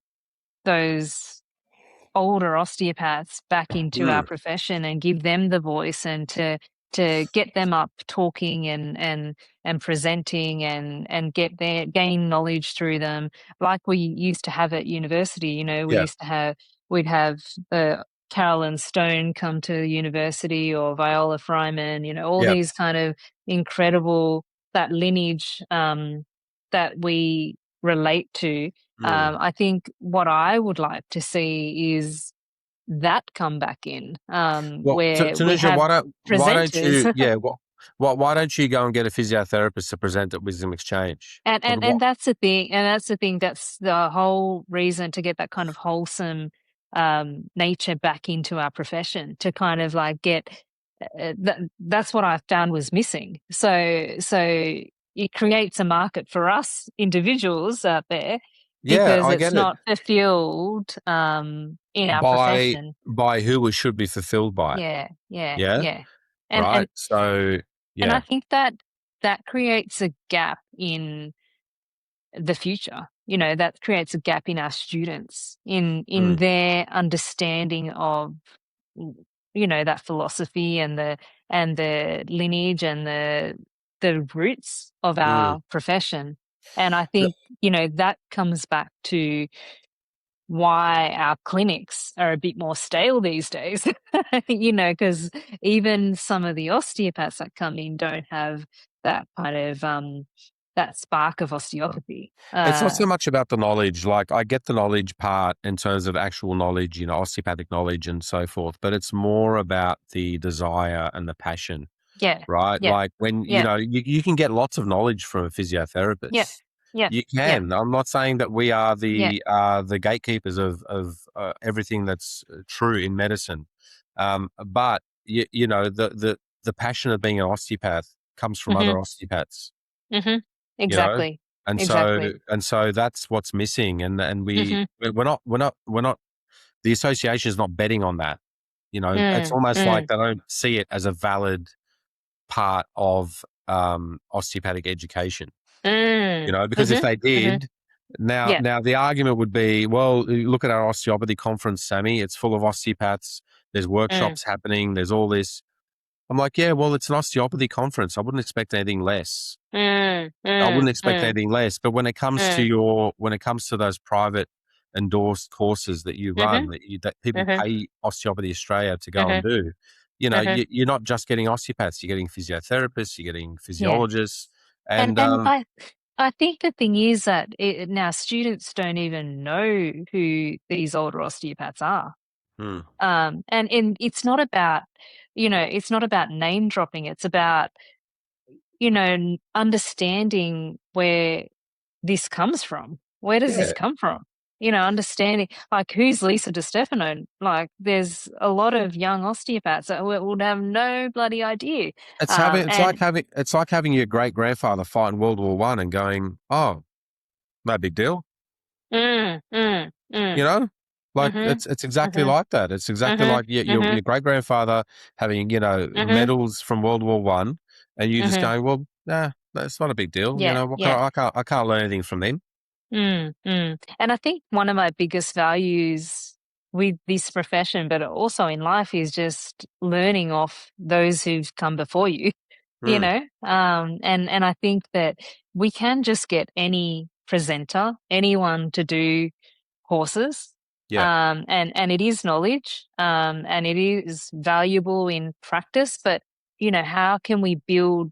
those older osteopaths back into our Mm, profession and give them the voice, and to get them up talking and presenting, and gain knowledge through them, like we used to have at university. yeah, We'd have Carolyn Stone come to university, or Viola Fryman, all yeah. these kind of incredible, that lineage, that we relate to. Mm. I think what I would like to see is that come back in, Well, where we Tanuja, have why don't presenters. you, yeah, why don't you go and get a physiotherapist to present at Wisdom Exchange? And What, and what, and that's the thing, that's the whole reason, to get that kind of wholesome nature back into our profession, to kind of like get that's what I found was missing. So it creates a market for us individuals out there Yeah, because I it's get it. not fulfilled in our profession. By who we should be fulfilled by. Yeah, yeah, Yeah. yeah. And Right. and So and I yeah. think that creates a gap in the future. That creates a gap in our students in Mm, their understanding of that philosophy and the lineage and the roots of mm. our profession. And I think that comes back to why our clinics are a bit more stale these days. Because even some of the osteopaths that come in don't have that kind of that spark of osteopathy. It's not so much about the knowledge. Like I get the knowledge part in terms of actual knowledge, osteopathic knowledge and so forth, but it's more about the desire and the passion, Yeah, right? yeah, Like when, yeah, you can get lots of knowledge from a yeah, physiotherapist. yeah, You yeah, can. I'm not saying that we are yeah. the gatekeepers of everything that's true in medicine. But the passion of being an osteopath comes from other Mhm, osteopaths, mhm. you know? Exactly, And so exactly. and so that's what's missing. And Mhm. we're not the association is not betting on that. It's Mm, almost like mm, they don't see it as a valid part of osteopathic education. mm. Because if Mhm, they mhm. did, now Yeah. now the argument would be, well, you look at our osteopathy conference, Sammy, it's full of osteopaths. There's Mm, workshops happening. There's all this. I'm like, yeah, well, it's an osteopathy conference. I wouldn't expect anything less. mm, I wouldn't mm, expect mm, anything less. But mm. when it comes to those private endorsed courses that you run, Mhm, that people mhm, pay Osteopathy Australia to go and mhm, do, mhm. you're not just getting osteopaths. You're getting physiotherapists. You're getting Yeah. physiologists, And and and I think the thing is that now students don't even know who these older osteopaths are. hmm, And it's not about name dropping. It's about, understanding where this comes from. Where does this yeah, come from? Understanding, like, who's Lisa DiStefano? Like, there's a lot of young osteopaths that would have no bloody idea. And it's like having your great grandfather fight in World War One and going, oh, no big deal. mm, mm, You mm, know, like mhm, it's exactly mhm, like that. It's exactly mhm, like your mhm, great grandfather having mhm, medals from World War One, and you just mhm. going, well, nah, that's not a big deal. Yeah, What can yeah. I can't learn anything from them. And I think one of my biggest values with this profession, but also in life, is just learning off those who've come before you, Mm, and I think that we can just get any presenter, anyone to do courses, yeah, and it is knowledge, and it is valuable in practice, but how can we build,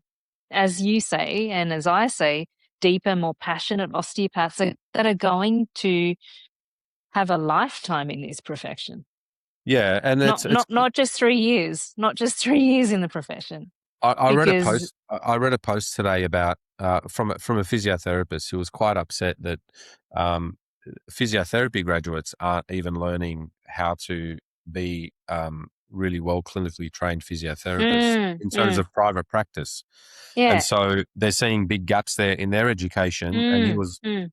as you say, and as I say, deeper, more passionate osteopaths that are going to have a lifetime in this profession. yeah, and Not just 3 years, not just 3 years in the profession. I read a Because post. I read a post today about from a physiotherapist who was quite upset that um, physiotherapy graduates aren't even learning how to be really well clinically trained physiotherapists mm, in terms mm, of private practice, and yeah. so they're seeing big gaps there in their education. And Mm, mm,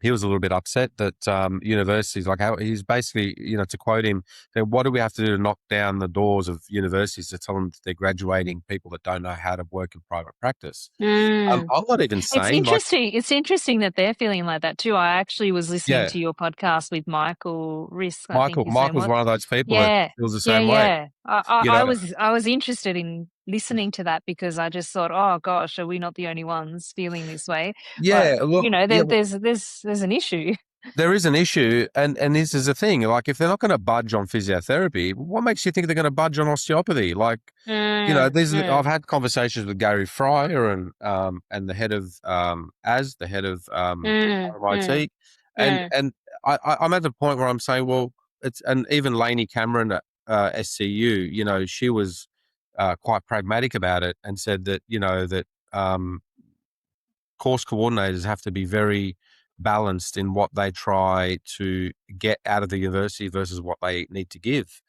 he was a little bit upset that universities, like how he's basically, to quote him, said, what do we have to do to knock down the doors of universities to tell them that they're graduating people that don't know how to work in private practice? mm. I'm not even It's saying like, interesting. It's interesting that they're feeling like that too. I actually was listening yeah, to your podcast with Michael Risk, I think his name Michael's was. one of those people that Yeah, feels the yeah, same way, yeah. you know? I was interested in listening to that because I just thought, oh gosh, are we not the only ones feeling this way? But Yeah, look, yeah, there's an issue. there is an issue, and this is the thing. Like, if they're not going to budge on physiotherapy, what makes you think they're going to budge on osteopathy? Like, Mm, I've mm, had conversations with Gary Fryer and the head of the head of mm, mm, RMIT, and mm, and I'm at the point where I'm saying, well, it's and even Lainey Cameron at SCU, she was quite pragmatic about it and said that that um, course coordinators have to be very balanced in what they try to get out of the university versus what they need to give.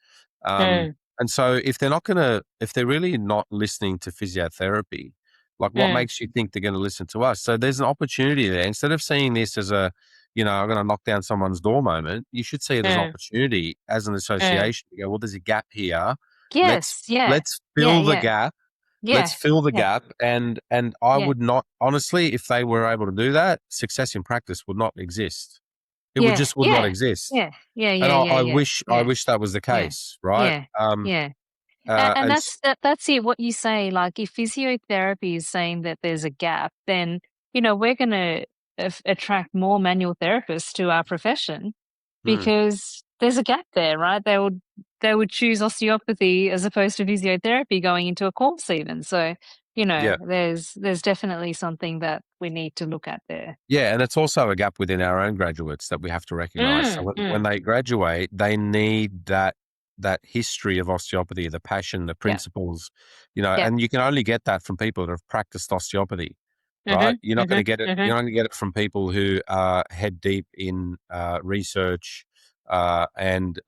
Um, mm, and so if they're really not listening to physiotherapy, like what mm, makes you think they're going to listen to us? So there's an opportunity there. Instead of seeing this as I'm going to knock down someone's door moment. You should see it as Mm, opportunity as an mm. association. You go, well, there's a gap here. Let's Yes, yeah, let's yeah, fill the yeah, gap. Let's yeah, fill the yeah, gap. And I yeah, would not, honestly, if they were able to do that, success in practice would not exist. It yeah, would not yeah, exist. yeah, yeah, And yeah, yeah, I yeah, wish yeah, that was the yeah, case, right? yeah, yeah. And And that's it. What you say, like if physiotherapy is saying that there's a gap, then we're going to attract more manual therapists to our profession mm, because there's a gap there, right? They would choose osteopathy as opposed to physiotherapy going into a course even. So yeah. there's definitely something that we need to look at there. Yeah, and it's also a gap within our own graduates that we have to recognize. So Mm, when mm, they graduate, they need that history of osteopathy, the passion, the yeah, principles, yeah. and you can only get that from people that have practiced osteopathy, right? Mhm, mhm, You're mhm. not going to get it from people who are head deep in research, and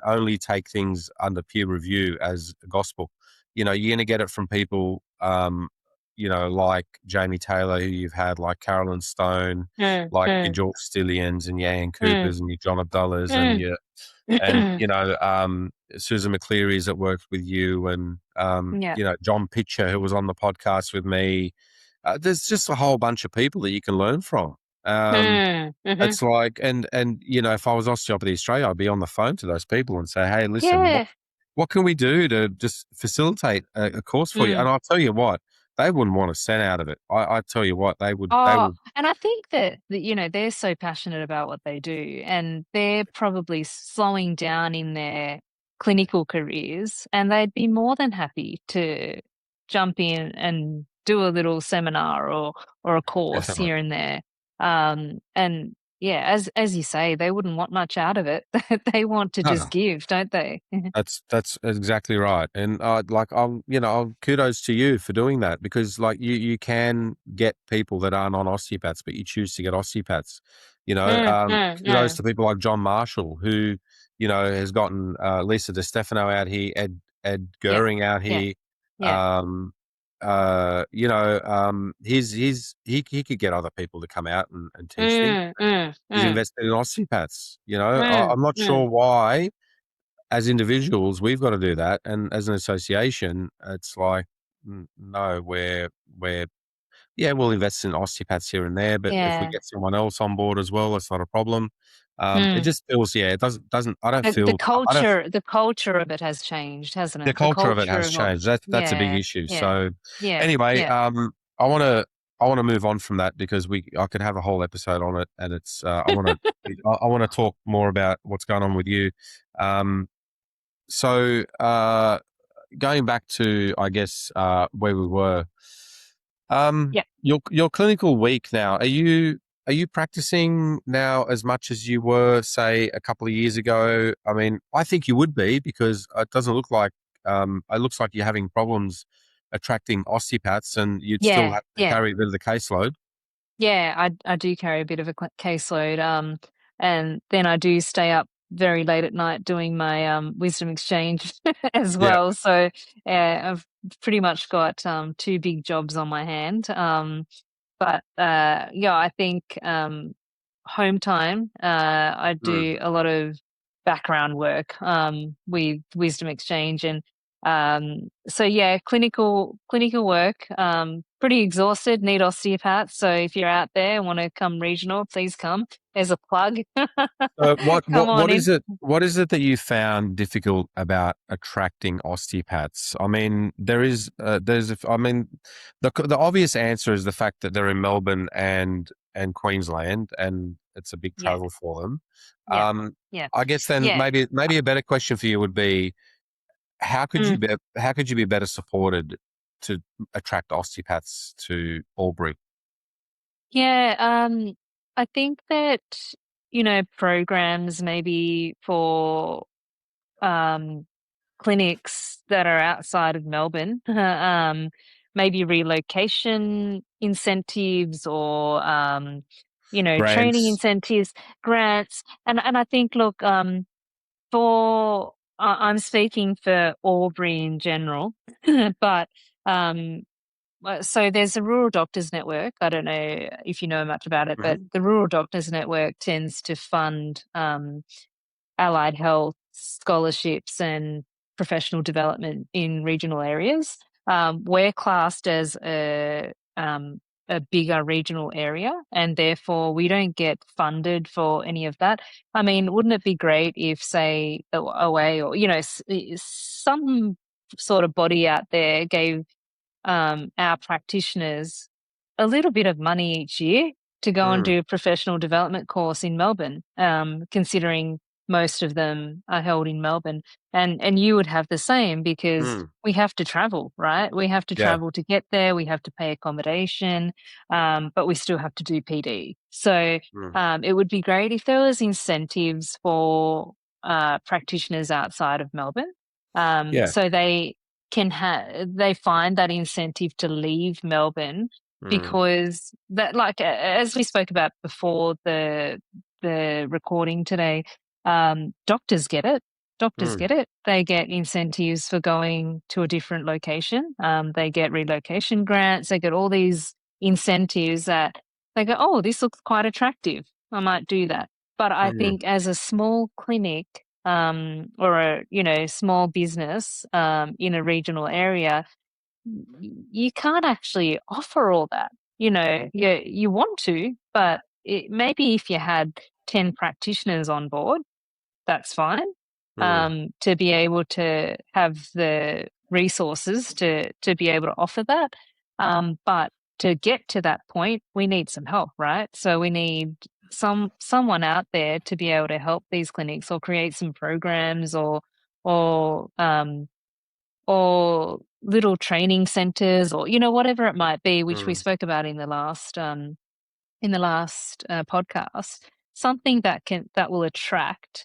only take things under peer review as gospel. You're going to get it from people like Jamie Taylor, who you've had, like Carolyn Stone, Mm, like your mm, George Stillians and your Ann mm, Coopers and your John Abdullahs and mm. your Susan McCleary's that worked with you, and Yeah. John Pitcher, who was on the podcast with me. There's just a whole bunch of people that you can learn from. Um, Mm, mhm. it's like, and if I was Osteopathy Australia, I'd be on the phone to those people and say, hey, listen, Yeah. what can we do to just facilitate a course for you? Mm. And I'll tell you what, they wouldn't want a cent out of it. I tell you what, they Oh, would. and I think that they're so passionate about what they do, and they're probably slowing down in their clinical careers, and they'd be more than happy to jump in and do a little seminar or a course Definitely. here and there. And yeah, as you say, they wouldn't want much out of it. They want to just No. give, don't they? That's exactly right, and I'll kudos to you for doing that, because like you can get people that are non osteopaths, but you choose to get osteopaths. Mm, mm, Kudos mm. to people like John Marshall, who has gotten Lisa De Stefano out here, Ed Yeah, Goering out yeah, here. yeah. He could get other people to come out and teach things. Mm, mm, He's mm, invested in osteopaths. mm, I'm not mm. sure why as individuals, we've got to do that, and as an association, it's like, no, we're yeah, we'll invest in osteopaths here and there, but if we Yeah. get someone else on board as well, that's not a problem. It Mm. just feels, yeah, it doesn't. The culture of it has changed, hasn't The it? The culture of it culture has of what changed. That's a big yeah, issue. yeah, So yeah, anyway, yeah. I want to move on from that, because I could have a whole episode on it, and it's I want to talk more about what's going on with you. Um, so going back to, I guess, where we were, Yeah. your clinical week now, are you practicing now as much as you were, say, a couple of years ago? I mean, I think you would be, because it doesn't look like, it looks like you're having problems attracting osteopaths, and you'd still Yeah, have to yeah. carry a bit of the caseload. Yeah, I do carry a bit of a caseload, and then I do stay up very late at night doing my wisdom exchange as Yeah. well. So I've pretty much got two big jobs on my hand. But yeah, I think home time, I Mm. do a lot of background work with wisdom exchange and so yeah, clinical work. Pretty exhausted, need osteopaths. So if you're out there and want to come regional, please come. There's a plug. What Come what on what is in. it? What is it that you found difficult about attracting osteopaths? I mean, I mean, the obvious answer is the fact that they're in Melbourne and Queensland, and it's a big Yeah, travel for them. yeah, yeah, I guess then yeah. maybe a better question for you would be, Mm. how could you be better supported to attract osteopaths to Albury? Yeah, I think that, programs maybe for um clinics that are outside of Melbourne, maybe relocation incentives or training Grants, incentives, grants. And I think, look, I'm speaking for Albury in general, but So there's a Rural Doctors Network. I don't know if you know much about it, but Hmm. the Rural Doctors Network tends to fund allied health scholarships and professional development in regional areas. We're classed as a bigger regional area, and therefore we don't get funded for any of that. I mean, wouldn't it be great if, say, the OA or, some sort of body out there gave our practitioners a little bit of money each year to go and Mm, do a professional development course in Melbourne, considering most of them are held in Melbourne. And you would have the same, because mm, we have to travel, right? We have to yeah. travel to get there. We have to pay accommodation, but we still have to do PD. So Mm, it would be great if there was incentives for practitioners outside of Melbourne, yeah. so they find that incentive to leave Melbourne, Mm, because that, like, as we spoke about before the recording today, doctors get it. Doctors mm, get it. They get incentives for going to a different location. They get relocation grants. They get all these incentives that they go, oh, this looks quite attractive. I might do that. But I mm, think as a small clinic, or a small business in a regional area, you can't actually offer all that. You want to, but maybe if you had 10 practitioners on board, that's fine. mm, To be able to have the resources to be able to offer that. But to get to that point, we need some help, right? So we need someone out there to be able to help these clinics, or create some programs, or or little training centers, or whatever it might be, which we mm. spoke about in the last podcast. Something that will attract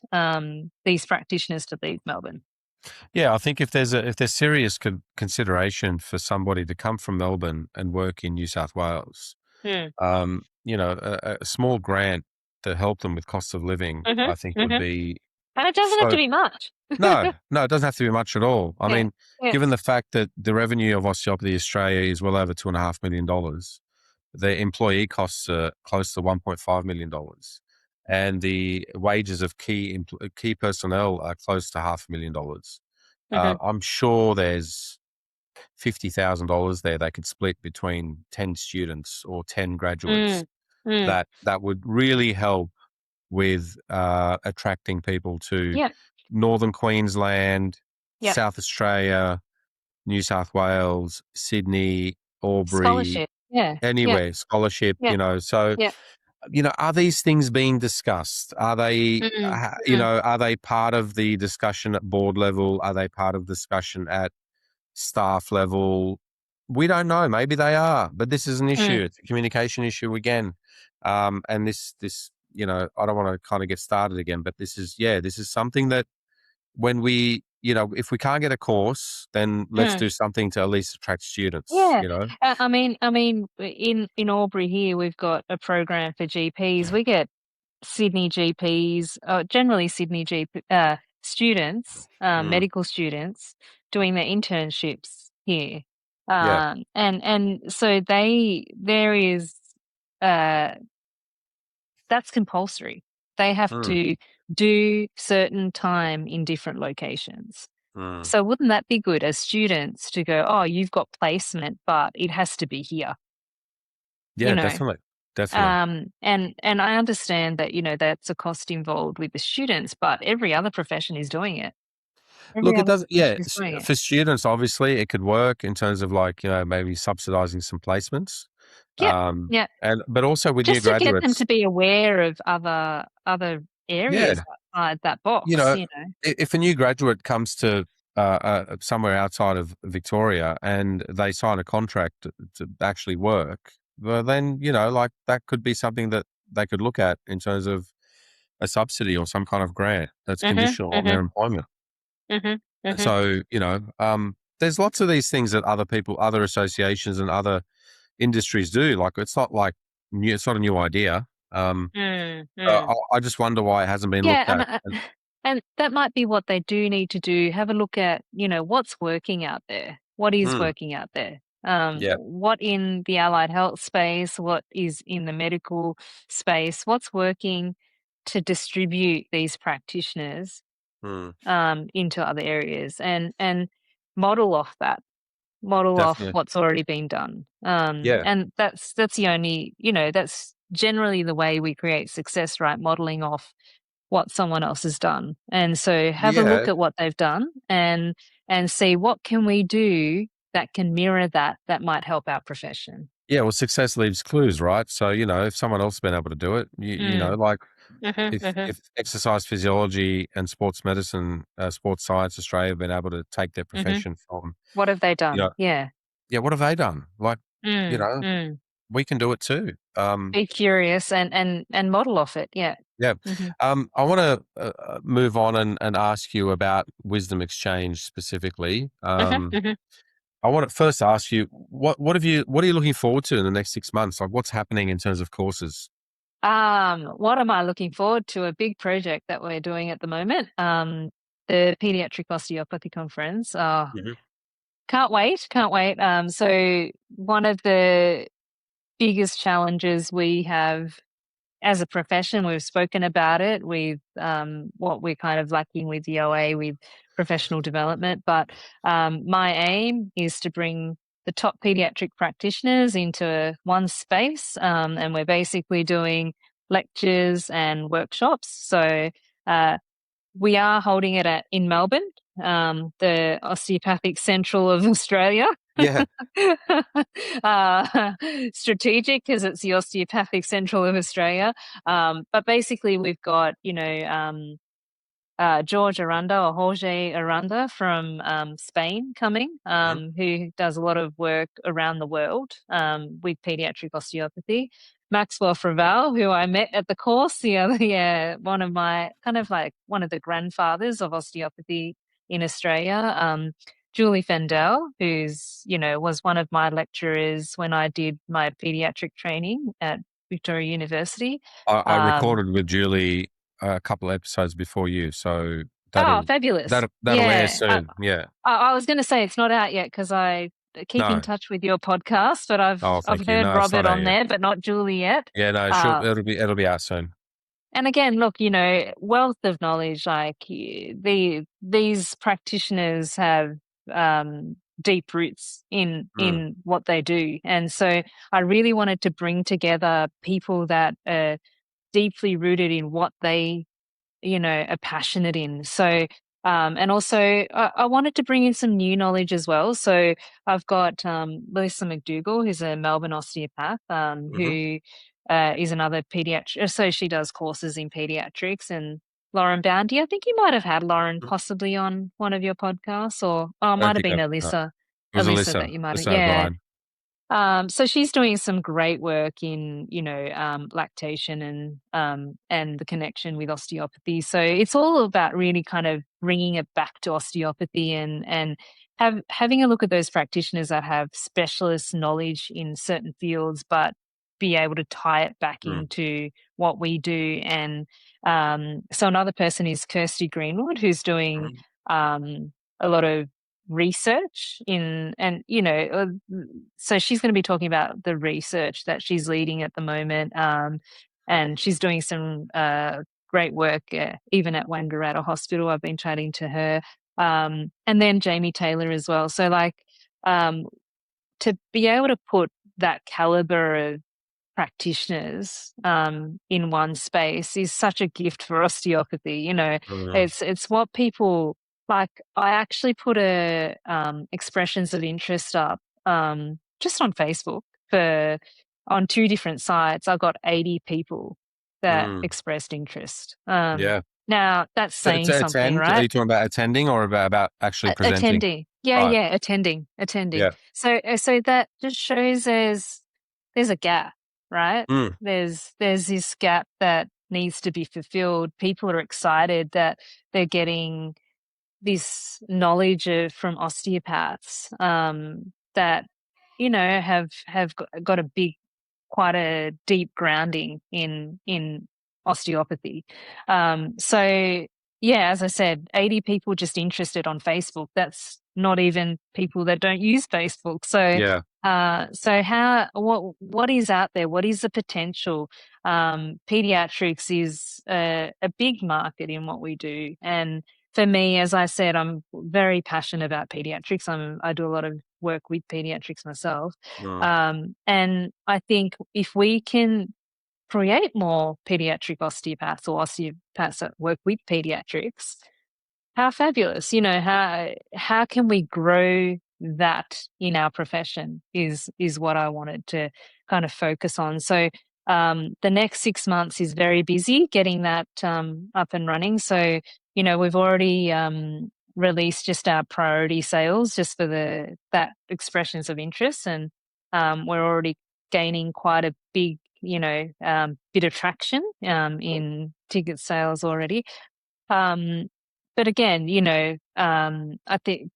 these practitioners to leave Melbourne. Yeah, I think if there's serious consideration for somebody to come from Melbourne and work in New South Wales, Mm. a small grant to help them with cost of living, Mhm, I think would mhm. be And it doesn't have to so. be much. No, no, it doesn't have to be much at all. I Yeah, mean, yeah. given the fact that the revenue of Osteopathy Australia is well over $2.5 million, the employee costs are close to $1.5 million, and the wages of key personnel are close to $500,000. Mhm. I'm sure there's $50,000 there they could split between 10 students or 10 graduates. Mm, mm. That would really help with attracting people to Yeah, Northern Queensland, yeah. South Australia, New South Wales, Sydney, Albury, Scholarship. Yeah, yeah, anywhere, scholarship, yeah, So, yeah. are these things being discussed? Are they, Mm, mm, are they part of the discussion at board level? Are they part of discussion at staff level? We don't know. Maybe they are, but this is an mm, issue. It's a communication issue again. And I don't want to kind of get started again, but this is something that when if we can't get a course, then let's mm. do something to at least attract students, Yeah. I mean, in Albury here, we've got a program for GPs. We get Sydney GPs, generally Sydney GP students, Mm, medical students, doing their internships here, yeah. and so there is uh, that's compulsory. They have Mm, to do certain time in different locations. mm. So wouldn't that be good as students to go, oh, you've got placement, but it has to be here, you Yeah, know? definitely. Definitely. And I understand that, that's a cost involved with the students, but every other profession is doing it. Every Look, it other does. profession Yeah, is doing it. for students, obviously, it could work in terms of maybe subsidizing some placements, Yep. Yeah. but also with new Just to get them graduates. to be aware of other Yeah, areas outside that you box, know, if a new graduate comes to somewhere outside of Victoria and they sign a contract to actually work, well, then that could be something that they could look at in terms of a subsidy or some kind of grant that's Mhm, conditional on their mhm, employment. mhm, mhm. So there's lots of these things that other people, other associations, and other industries do. Like it's not like new, it's not a new idea. Mm, So mm. I just wonder why it hasn't been Yeah, looked at. and that might be what they do need to do. Have a look at, what's working out there. What is Mm, working out there? Yeah. What in the allied health space, what is in the medical space, what's working to distribute these practitioners Mm, into other areas and model off that, model off definitely. what's already been done. Yeah. And that's the only, that's generally the way we create success, right? Modeling off what someone else has done. And so have a Yeah. look at what they've done and see what can we do that can mirror that might help our profession. Yeah. Well, success leaves clues, right? So, if someone else has been able to do it, Mm. like Mhm, if mhm, if exercise physiology and sports medicine, sports science Australia have been able to take their mhm. profession from, What have they you know, done? Yeah. yeah, what have they done? Like, you Mm, know, mm. we can do it too. Be curious and model off it. Yeah. Yeah. Mhm. I want to move on and ask you about wisdom exchange specifically. Mhm, mhm. I want to first ask you what are you looking forward to in the next 6 months? Like, what's happening in terms of courses? What am I looking forward to? A big project that we're doing at the moment. The Pediatric Osteopathy Conference. Hmm. Can't wait, can't wait. So one of the biggest challenges we have as a profession, we've spoken about it with what we're kind of lacking with the OA with professional development. But my aim is to bring the top pediatric practitioners into one space, and we're basically doing lectures and workshops. So uh, we are holding it in Melbourne, the Osteopathic Central of Australia. Yeah. uh, Strategic because it's the Osteopathic Central of Australia. But basically, we've got, George Aranda or Jorge Aranda from Spain coming, Mhm. who does a lot of work around the world with pediatric osteopathy. Maxwell Fraval, who I met at the course the other year, one of my kind of like one of the grandfathers of osteopathy in Australia. Julie Fendel, who's, was one of my lecturers when I did my pediatric training at Victoria University. I Um, recorded with Julie a couple of episodes before you, so oh, that'll fabulous. that'll air Yeah. soon. Yeah. I was going to say it's not out yet because I keep in No. touch with your podcast, but Oh, I've thank you. heard No, it's Robert not out on yet. there, but not Julie yet. Yeah. No, Uh, it'll be out soon. and again, look, wealth of knowledge. Like these practitioners have deep roots Mm, in what they do, and so I really wanted to bring together people that are deeply rooted in what they are passionate in. So, and also I wanted to bring in some new knowledge as well. So I've got Melissa McDougall, who's a Melbourne osteopath, hmm. who is another pediatric. So she does courses in pediatrics, and Lauren Boundy. I think you might have had Lauren possibly on one of your podcasts, or it I don't might have think been no. It was Alyssa Alyssa. that you might have. Alyssa Yeah, O'Brien. so she's doing some great work in, lactation and the connection with osteopathy. So it's all about really kind of bringing it back to osteopathy and having a look at those practitioners that have specialist knowledge in certain fields, but be able to tie it back Mm, into what we do. And so another person is Kirsty Greenwood, who's doing mhm. a lot of research in and so she's going to be talking about the research that she's leading at the moment, and she's doing some great work even at Wangaratta Hospital. I've been chatting to her, and then Jamie Taylor as well. So like um, to be able to put that caliber of practitioners in one space is such a gift for osteopathy. Mm, It's what people like. I actually put a expressions of interest up just on Facebook for on two different sites. I got 80 people that mm. expressed interest. Yeah. Now that's To saying something, attend, are right? you talking about attending or about actually presenting? Attending. Yeah, Right. yeah, attending. Yeah. So that just shows there's a gap, right? Mm, There's this gap that needs to be fulfilled. People are excited that they're getting this knowledge from osteopaths that have got a big, quite a deep grounding in osteopathy. So yeah, as I said, 80 people just interested on Facebook. not even people that don't use Facebook. So, Yeah. what is out there? What is the potential? Pediatrics is a big market in what we do. And for me, as I said, I'm very passionate about pediatrics. I do a lot of work with pediatrics myself. Mm. And I think if we can create more pediatric osteopaths or osteopaths that work with pediatrics, how fabulous. How can we grow that in our profession is what I wanted to kind of focus on. So the next 6 months is very busy getting that up and running. So, we've already released just our priority sales just for that expressions of interest. And we're already gaining quite a big, bit of traction in ticket sales already. But again, I think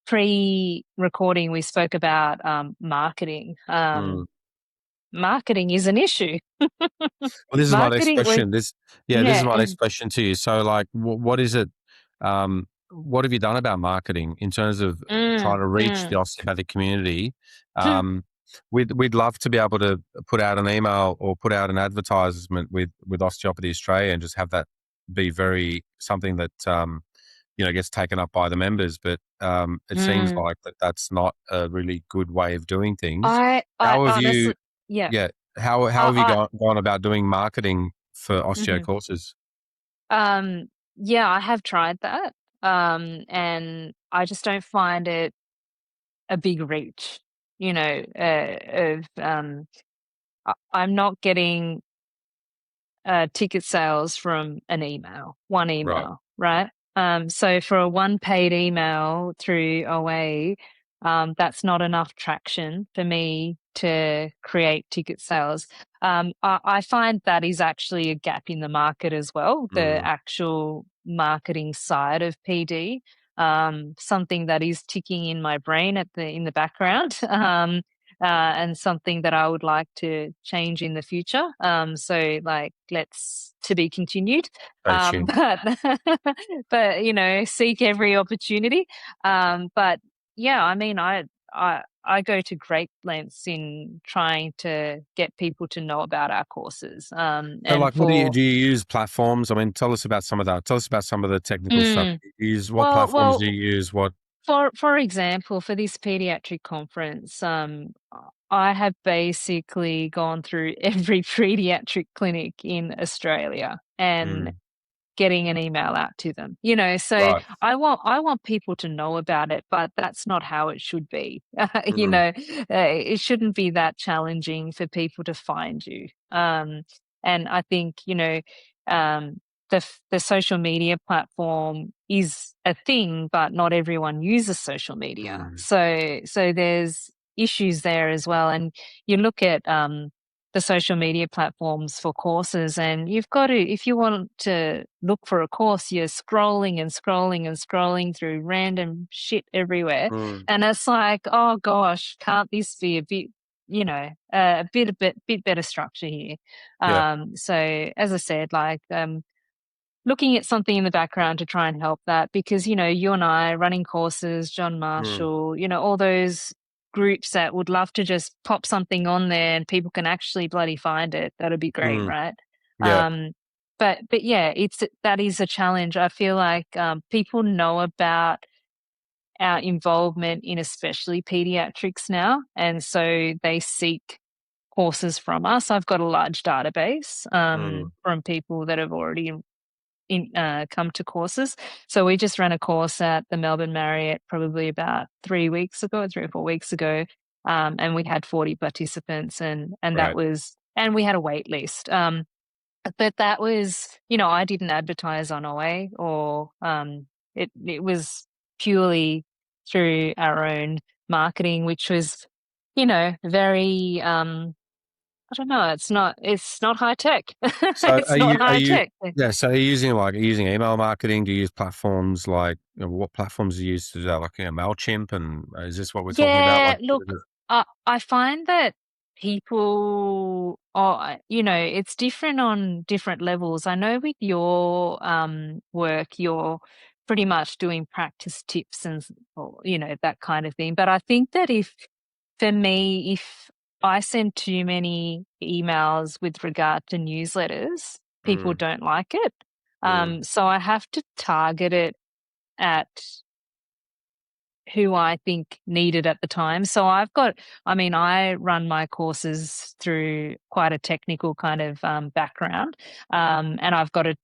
pre-recording we spoke about marketing. Mm. Marketing is an issue. Well, this is my next Marketing was question. This is yeah. my next question to you. So, like, what is it? What have you done about marketing in terms of trying to reach the osteopathic community? Um, we'd love to be able to put out an email or put out an advertisement with Osteopathy Australia and just have that be very something that gets taken up by the members. But it seems Mm. like that's not a really good way of doing things. I How have you? honestly, yeah. Yeah. How have you gone about doing marketing for osteo Mhm. courses? Yeah, I have tried that. And I just don't find it a big reach, I'm not getting ticket sales from one Right. email, right? So for a one paid email through OA, that's not enough traction for me to create ticket sales. I find that is actually a gap in the market as well, the Mm. actual marketing side of PD. Something that is ticking in my brain in the background. And something that I would like to change in the future. So like, let's to be continued. Stay tuned. But but seek every opportunity. But yeah, I mean, I go to great lengths in trying to get people to know about our courses. So, And like, what do you for do? You use platforms? I mean, tell us about some of that. Tell us about some of the technical stuff mm, you use. What well, platforms do well, you use? What? for example, for this pediatric conference, I have basically gone through every pediatric clinic in Australia and Mm. getting an email out to them. So Right. I want people to know about it, but that's not how it should be. Mm. It shouldn't be that challenging for people to find you. And I think um, the social media platform is a thing, but not everyone uses social media. Mm. So there's issues there as well. And you look at the social media platforms for courses, and you've got to, if you want to look for a course, you're scrolling and scrolling and scrolling through random shit everywhere. Mm. And it's like, oh gosh, can't this be a bit, a bit better structure here? Yeah. So as I said, like, looking at something in the background to try and help that, because you and I running courses, John Mm. Marshall, all those groups that would love to just pop something on there and people can actually bloody find it. That'd be great, Mm. right? Yeah. um but yeah, that is a challenge. I feel like people know about our involvement in especially pediatrics now, and so they seek courses from us. I've got a large database Mm. from people that have already come to courses. So we just ran a course at the Melbourne Marriott probably about 3 weeks ago, 3 or 4 weeks ago, and we had 40 participants, and that Right. was, and we had a wait list. But that was, I didn't advertise on OA, or it was purely through our own marketing, which was, very I don't know. It's not high tech. So, It's not are high you? tech. Yeah. So, are you using email marketing? Do you use platforms like what platforms do you use to do that? Like Mailchimp, and is this what we're talking about? Yeah, Like, what look, is it? I find that people are, it's different on different levels. I know with your work, you're pretty much doing practice tips and, that kind of thing. But I think that if I send too many emails with regard to newsletters, people Mm, don't like it. mm, So I have to target it at who I think needed at the time. So I run my courses through quite a technical kind of background, and I've got a,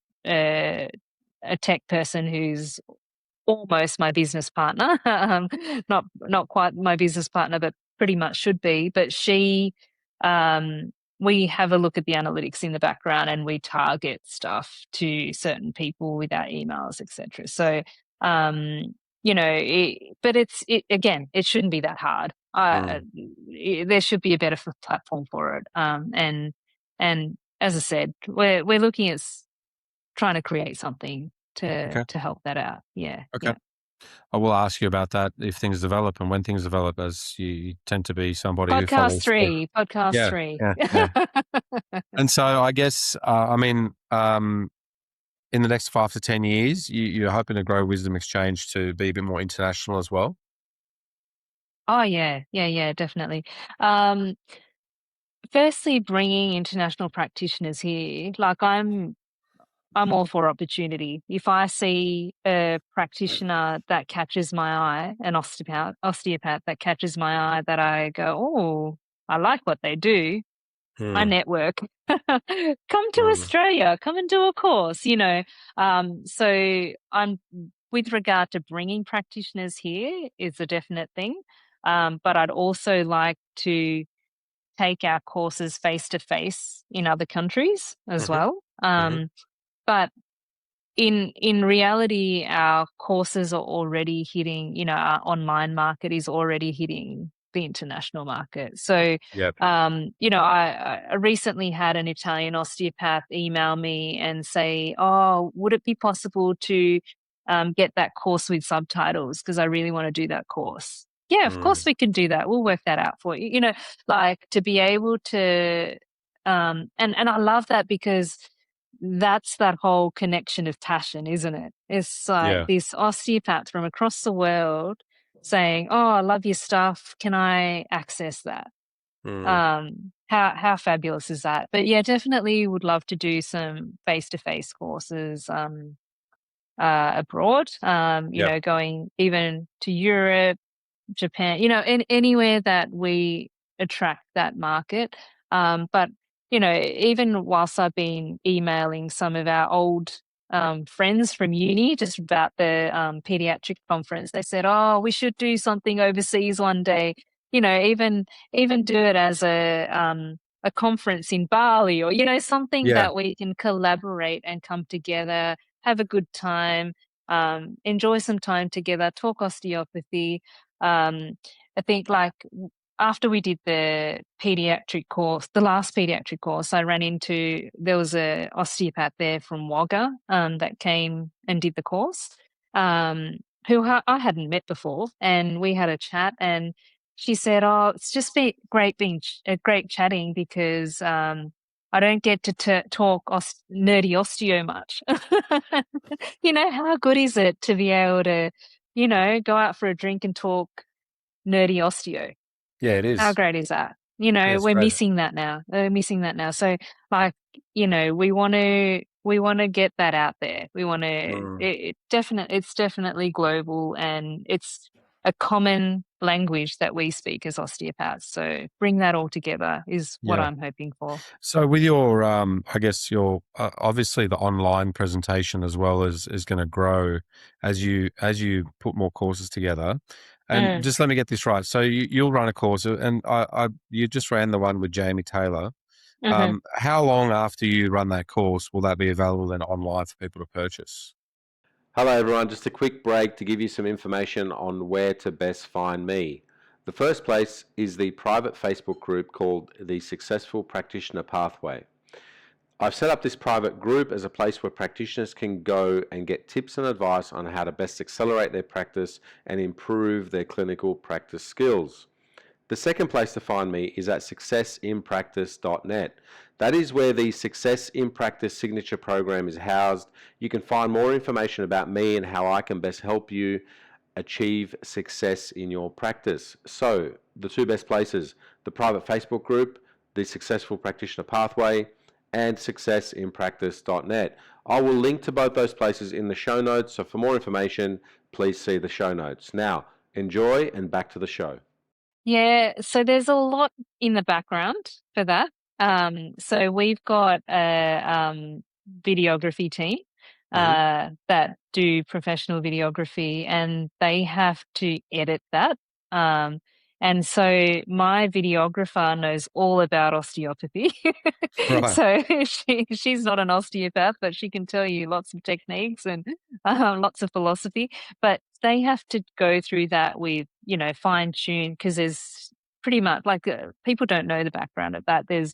a tech person who's almost my business partner, not quite my business partner, but pretty much should be. But we have a look at the analytics in the background and we target stuff to certain people with our emails, etc. So, but again, it shouldn't be that hard. mm. There should be a better platform for it. And as I said, we're looking at trying to create something Okay. to help that out. Yeah. Okay. Yeah. I will ask you about that if things develop and when things develop, as you tend to be somebody who Podcast follows. three. Podcast Yeah, three. yeah, yeah. And so I guess, in the next 5 to 10 years, you're hoping to grow Wisdom Exchange to be a bit more international as well? Oh yeah, yeah, definitely. Um, Firstly, bringing international practitioners here, like I'm all for opportunity. If I see a practitioner that catches my eye, an osteopath that catches my eye, that I go, oh, I like what they do. I Hmm. network. Come to Mm. Australia, come and do a course. So I'm with regard to bringing practitioners here is a definite thing. But I'd also like to take our courses face to face in other countries as Mhm, well. mhm. But in reality, our courses are already hitting, our online market is already hitting the international market. So, Yep. I recently had an Italian osteopath email me and say, "Oh, would it be possible to get that course with subtitles? Because I really want to do that course." Yeah, of course Mm. we can do that. We'll work that out for you. Like to be able to, and I love that because that's that whole connection of passion, isn't it? It's like Yeah. this osteopath from across the world saying, "Oh, I love your stuff. Can I access that?" Mm. How fabulous is that? But yeah, definitely would love to do some face-to-face courses abroad. Yep. Going even to Europe, Japan, anywhere that we attract that market. But, even whilst I've been emailing some of our old friends from uni just about the pediatric conference, they said, "Oh, we should do something overseas one day." Even do it as a conference in Bali, or something Yeah. that we can collaborate and come together, have a good time, enjoy some time together, talk osteopathy. I think after we did the last pediatric course, there was a osteopath there from Wagga that came and did the course, who I hadn't met before, and we had a chat, and she said, "Oh, it's just been great chatting because I don't get to talk nerdy osteo much." How good is it to be able to, go out for a drink and talk nerdy osteo? Yeah, it How is. great is that? Yeah, it's We're great. missing that now. We're missing that now. So, like, we want to get that out there. We want to. Mm. It's definitely global, and it's a common language that we speak as osteopaths. So, bring that all together is what Yeah. I'm hoping for. So with your, I guess your, obviously the online presentation as well is going to grow as you put more courses together. And Mm. just let me get this right. So you'll run a course, and you just ran the one with Jamie Taylor. Hmm. How long after you run that course will that be available then online for people to purchase? Hello, everyone. Just a quick break to give you some information on where to best find me. The first place is the private Facebook group called the Successful Practitioner Pathway. I've set up this private group as a place where practitioners can go and get tips and advice on how to best accelerate their practice and improve their clinical practice skills. The second place to find me is at successinpractice.net. That is where the Success in Practice signature program is housed. You can find more information about me and how I can best help you achieve success in your practice. So, the two best places, the private Facebook group, the Successful Practitioner Pathway, and successinpractice.net. I will link to both those places in the show notes, so for more information, please see the show notes. Now, enjoy and back to the show. Yeah, so there's a lot in the background for that. So we've got a videography team that do professional videography, and they have to edit that. And so my videographer knows all about osteopathy. Right. So she's not an osteopath, but she can tell you lots of techniques and lots of philosophy. But they have to go through that with, fine tune, because there's pretty much like people don't know the background of that. There's,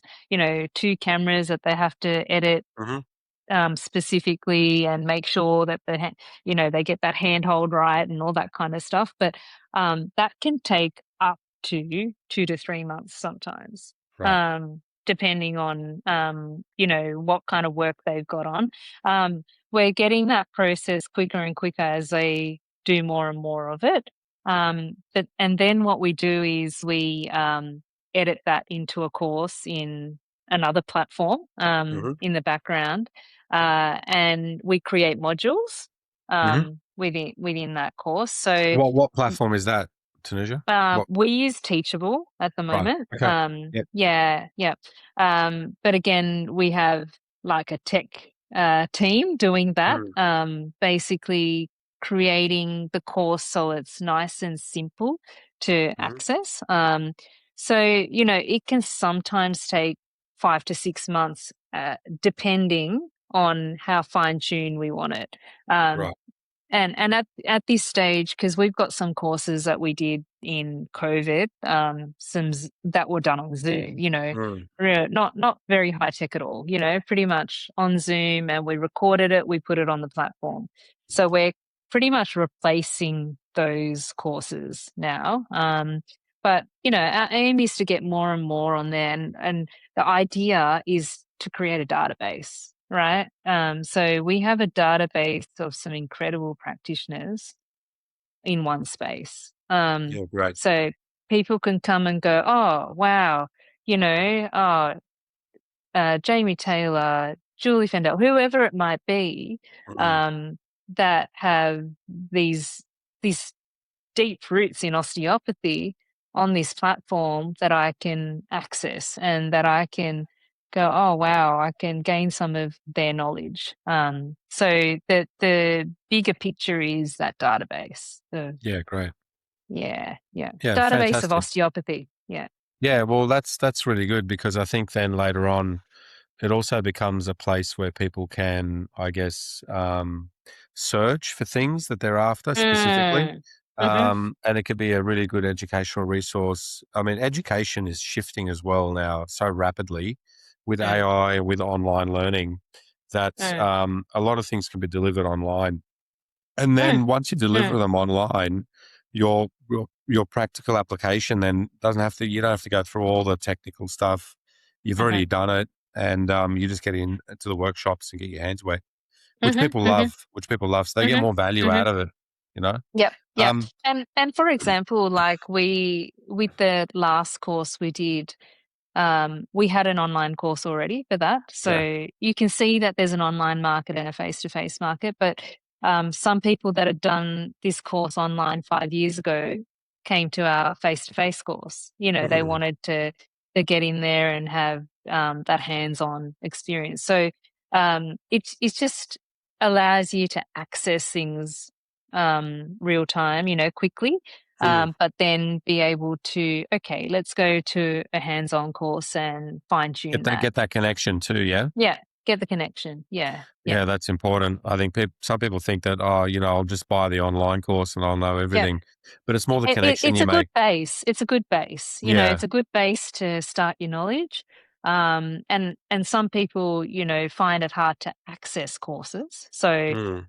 two cameras that they have to edit Mm-hmm. specifically and make sure that they get that handhold right and all that kind of stuff. But that can take up to 2 to 3 months sometimes, Right. depending on what kind of work they've got on. We're getting that process quicker and quicker as they do more and more of it. And then what we do is we edit that into a course in another platform Mm-hmm. in the background, and we create modules Mm-hmm. within that course. So What platform is that, Tanuja? What? we use Teachable at the Right. moment. Okay. Yep. Yeah, yeah. But again, we have like a tech team doing that, basically creating the course so it's nice and simple to access. So, it can sometimes take 5 to 6 months, depending on how fine-tuned we want it. Right. And at this stage, because we've got some courses that we did in COVID, that were done on Zoom, not very high tech at all, pretty much on Zoom, and we recorded it, we put it on the platform. So we're pretty much replacing those courses now. But our aim is to get more and more on there, and the idea is to create a database. Right. So we have a database of some incredible practitioners in one space. Yeah. Great. So people can come and go, oh, wow, Jamie Taylor, Julie Fendel, whoever it might be, that have these deep roots in osteopathy on this platform that I can access and that I can go, oh wow, I can gain some of their knowledge. So the bigger picture is that database. Yeah. Great. Yeah, Yeah. database of Fantastic. osteopathy. Yeah. Yeah. Well, that's really good, because I think then later on it also becomes a place where people can, I guess, search for things that they're after specifically. Mm-hmm. And it could be a really good educational resource. I mean, education is shifting as well now so rapidly with AI, with online learning, that a lot of things can be delivered online. And then once you deliver them online, your your practical application then you don't have to go through all the technical stuff. You've already done it, and you just get into the workshops and get your hands wet, which people love. So they get more value out of it. Yep. Yep. Um, And for example, like with the last course we did, we had an online course already for that. So you can see that there's an online market and a face-to-face market. But some people that had done this course online 5 years ago came to our face-to-face course. They wanted to get in there and have that hands-on experience. So it just allows you to access things real time, quickly. But then be able to, okay, let's go to a hands-on course and fine-tune that. Get that connection too, yeah? Yeah, get the connection. Yeah. Yeah, that's important. I think some people think that, I'll just buy the online course and I'll know everything. But it's more the connection It's you a good make. base. It's a good base. Yeah. It's a good base to start your knowledge. And some people, find it hard to access courses. So,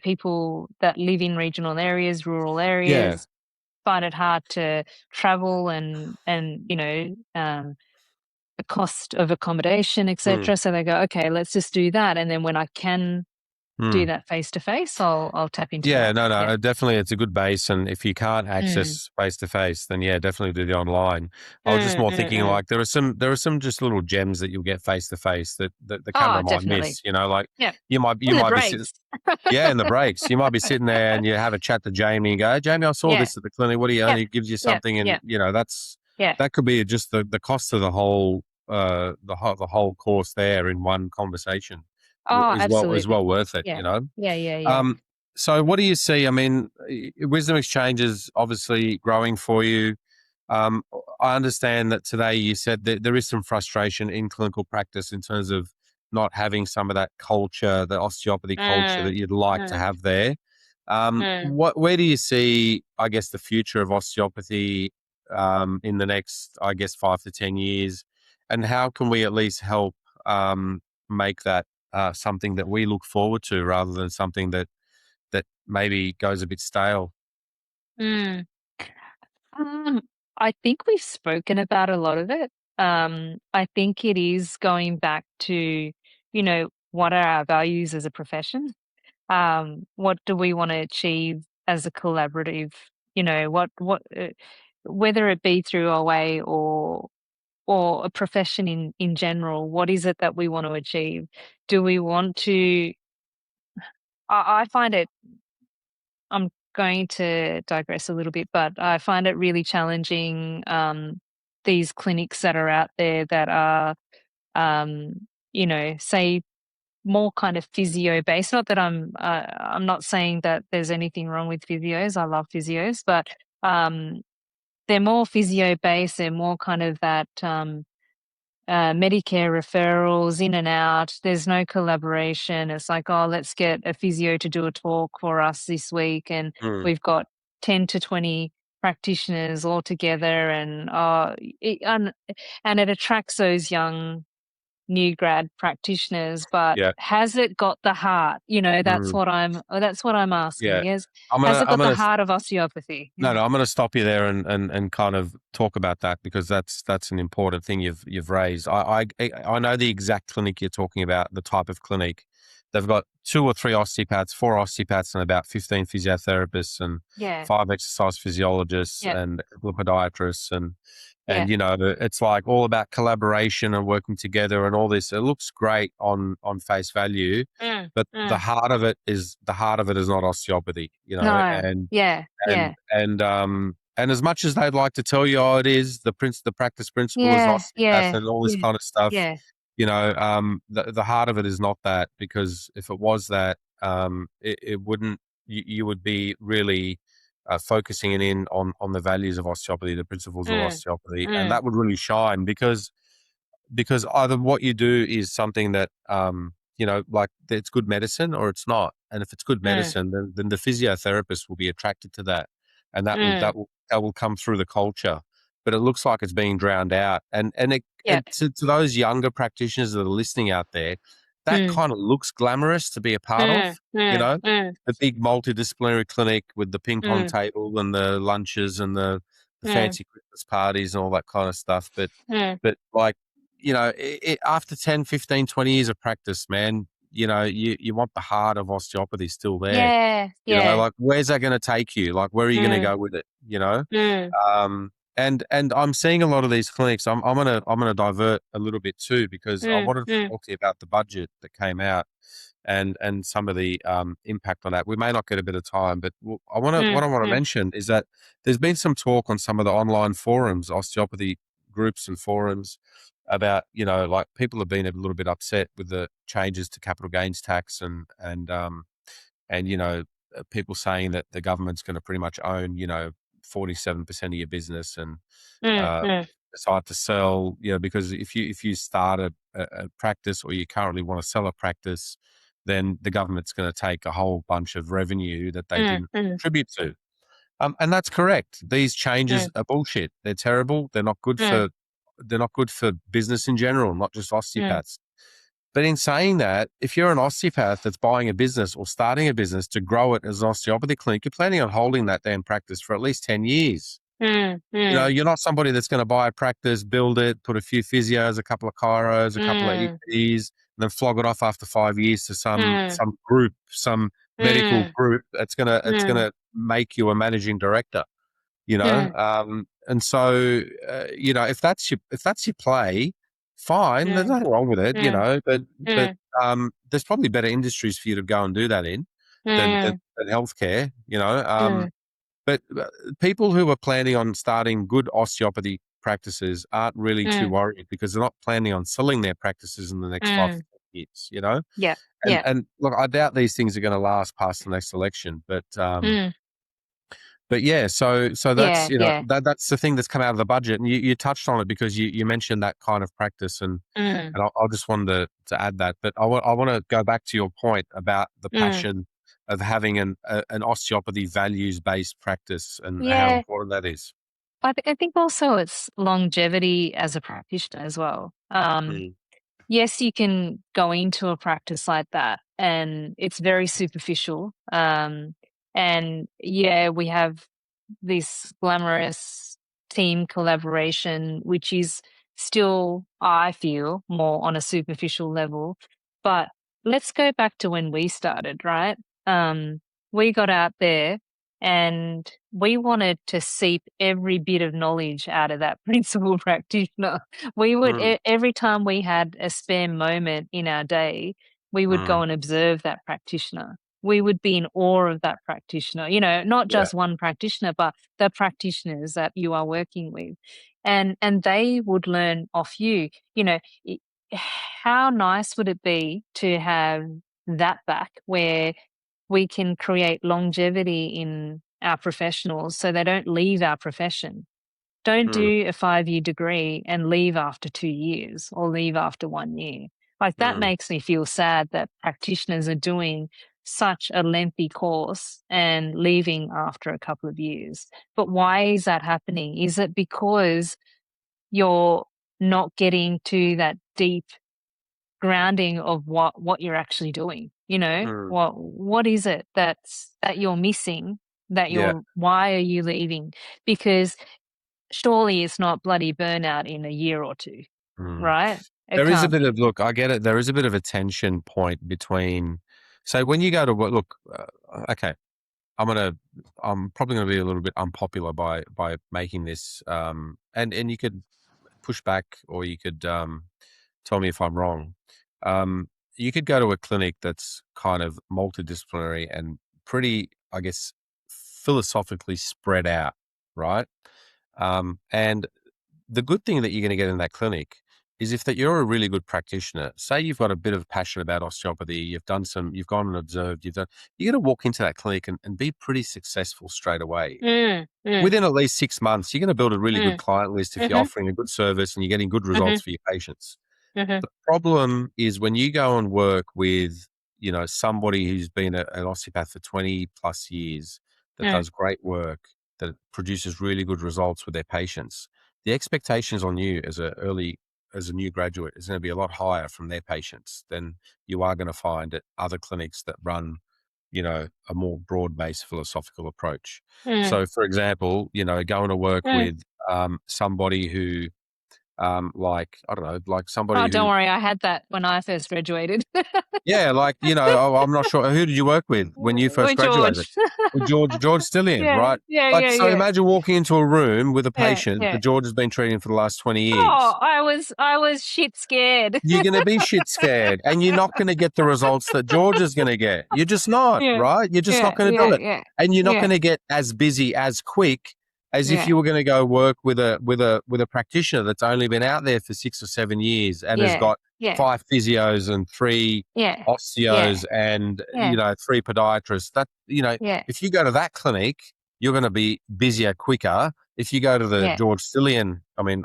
people that live in regional areas, rural Yeah. areas, find it hard to travel and the cost of accommodation, Mm. etc. So they go, okay, let's just do that. And then when I can do Mm. that face to face, I'll tap into Yeah, that. no, Yeah. definitely, it's a good base, and if you can't Mm. access face to face, then yeah, definitely do the online. I was just Mm, more mm, thinking mm. like there are some just little gems that you'll get face to face that the Oh, camera might definitely. miss. You know, like Yeah. you In the might be sitting, breaks. yeah, in the breaks, you might be sitting there and you have a chat to Jamie and go, "Hey, Jamie, I saw Yeah. this at the clinic. What do you?" And Yeah. he gives you Yeah. something, and Yeah. you know Yeah. that could be just the cost of the whole course there in one conversation Oh, is absolutely. well worth it. Yeah. You know. Yeah. Yeah. Yeah. Um, so what do you see? I mean, Wisdom Exchange is obviously growing for you. Um, I understand that today you said that there is some frustration in clinical practice in terms of not having some of that culture, the osteopathy culture that Mm, you'd like to mm, have there. mm, Where do you see, I guess, the future of osteopathy in the next, I guess, 5 to 10 years, and how can we at least help make that something that we look forward to rather than something that maybe goes a bit stale? mm. Um, I think we've spoken about a lot of it. I think it is going back to, what are our values as a profession? What do we want to achieve as a collaborative? Whether it be through OA or a profession in general, what is it that we want to achieve? Do we want to? I find it. I'm going to digress a little bit, but I find it really challenging. These clinics that are out there that are, say more kind of physio based. Not that I'm not saying that there's anything wrong with physios. I love physios, but um, they're more physio based. They're more kind of that Medicare referrals in and out. There's no collaboration. It's like, oh, let's get a physio to do a talk for us this week, and Mm, we've got 10 to 20 practitioners all together, and it attracts those young new grad practitioners, but yeah. has it got the heart? Mm, That's what I'm yeah. asking is, has it I'm got the gonna heart of osteopathy? No, Yeah. no, I'm going to stop you there and kind of talk about that because that's an important thing you've raised. I know the exact clinic you're talking about, the type of clinic. They've got 2 or 3 osteopaths, 4 osteopaths, and about 15 physiotherapists and Yeah. 5 exercise physiologists Yeah. and a couple of podiatrists Yeah. and it's like all about collaboration and working together and all this. It looks great on face value, Mm, but mm. the heart of it is not osteopathy, No. Yeah. Yeah. and as much as they'd like to tell you, oh, it is the practice principle is Yeah. osteopath Yeah. and all this Yeah. kind of stuff. Yeah. The heart of it is not that, because if it was that, it wouldn't. You would be really focusing in on the values of osteopathy, the principles of Mm, osteopathy, and mm, that would really shine because either what you do is something that like it's good medicine or it's not, and if it's good mm, medicine, then the physiotherapist will be attracted to that, and mm. that will come through the culture. But it looks like it's being drowned out, and Yep. to those younger practitioners that are listening out there, that Mm, kind of looks glamorous to be a part mm, of. you mm, know mm, the big multidisciplinary clinic with the ping pong mm, table and the lunches and the mm, fancy Christmas parties and all that kind of stuff, mm. but like, after 10, 15, 20 years of practice, man, you want the heart of osteopathy still there. Yeah. Yeah. Like, where's that going to take you? Like, where are you going to Mm, go with it? mm, And I'm seeing a lot of these clinics. I'm gonna divert a little bit too, because I mm, wanted to mm, talk to you about the budget that came out and some of the impact on that. We may not get a bit of time, but what mm, I want to mm. mention is that there's been some talk on some of the online forums, osteopathy groups and forums, about like people have been a little bit upset with the changes to capital gains tax and people saying that the government's going to pretty much own 47% of your business and Mm, uh, mm, decide to sell, because if you start a practice or you currently want to sell a practice, then the government's going to take a whole bunch of revenue that they mm, didn't mm, contribute to. And that's correct. These changes mm, are bullshit. They're terrible. They're not good mm, for business in general, not just mm, osteopaths. But in saying that, if you're an osteopath that's buying a business or starting a business to grow it as an osteopathy clinic, you're planning on holding that damn practice for at least 10 years. You're not somebody that's going to buy a practice, build it, put a few physios, a couple of chiros, a couple of EPs, and then flog it off after 5 years to some group, some medical group that's gonna make you a managing director. And so if that's your play, fine. There's nothing wrong with it, but there's probably better industries for you to go and do that in than healthcare. But people who are planning on starting good osteopathy practices aren't really too worried because they're not planning on selling their practices in the next 5 to 10 years. Yeah. And look, I doubt these things are going to last past the next election, but yeah, so that's that's the thing that's come out of the budget, and you touched on it because you mentioned that kind of practice, and I just wanted to add that, but I want to go back to your point about the passion of having an osteopathy values based practice and how important that is. I think also it's longevity as a practitioner as well. Yes, you can go into a practice like that and it's very superficial. And we have this glamorous team collaboration, which is still, I feel, more on a superficial level. But let's go back to when we started, right? We got out there and we wanted to seep every bit of knowledge out of that principal practitioner. We would, every time we had a spare moment in our day, we would go and observe that practitioner. We would be in awe of that practitioner, not just one practitioner, but the practitioners that you are working with. And they would learn off you. How nice would it be to have that back where we can create longevity in our professionals so they don't leave our profession. Don't do a 5-year degree and leave after 2 years or leave after 1 year. Like that makes me feel sad that practitioners are doing such a lengthy course and leaving after a couple of years. But why is that happening? Is it because you're not getting to that deep grounding of what you're actually doing? What is it that you're missing, why are you leaving? Because surely it's not bloody burnout in a year or two, right? There is a bit of, look, I get it. There is a bit of a tension point between, so when you go to work, look, okay, I'm probably going to be a little bit unpopular by making this, and you could push back or you could tell me if I'm wrong. You could go to a clinic that's kind of multidisciplinary and pretty, I guess, philosophically spread out, right? And the good thing that you're going to get in that clinic is if that you're a really good practitioner, say you've got a bit of passion about osteopathy, you've gone and observed, you're going to walk into that clinic and be pretty successful straight away. Within at least 6 months, you're going to build a really good client list if you're offering a good service and you're getting good results for your patients. The problem is when you go and work with, somebody who's been an osteopath for 20 plus years that does great work, that produces really good results with their patients, the expectations on you as a new graduate is going to be a lot higher from their patients than you are going to find at other clinics that run, a more broad-based philosophical approach. So, for example, going to work with somebody who, like, I don't know, like somebody Oh, don't worry. I had that when I first graduated. yeah, like, I'm not sure. Who did you work with when you first graduated? With George Stillian, right? So imagine walking into a room with a patient that George has been treating for the last 20 years. Oh, I was shit scared. You're going to be shit scared and you're not going to get the results that George is going to get. You're just not, right? You're just not going to do it. And you're not going to get as busy as quick as if you were going to go work with a practitioner that's only been out there for 6 or 7 years and has got 5 physios and 3 osteos and 3 podiatrists. That if you go to that clinic, you're going to be busier quicker. If you go to the George Stillian, I mean,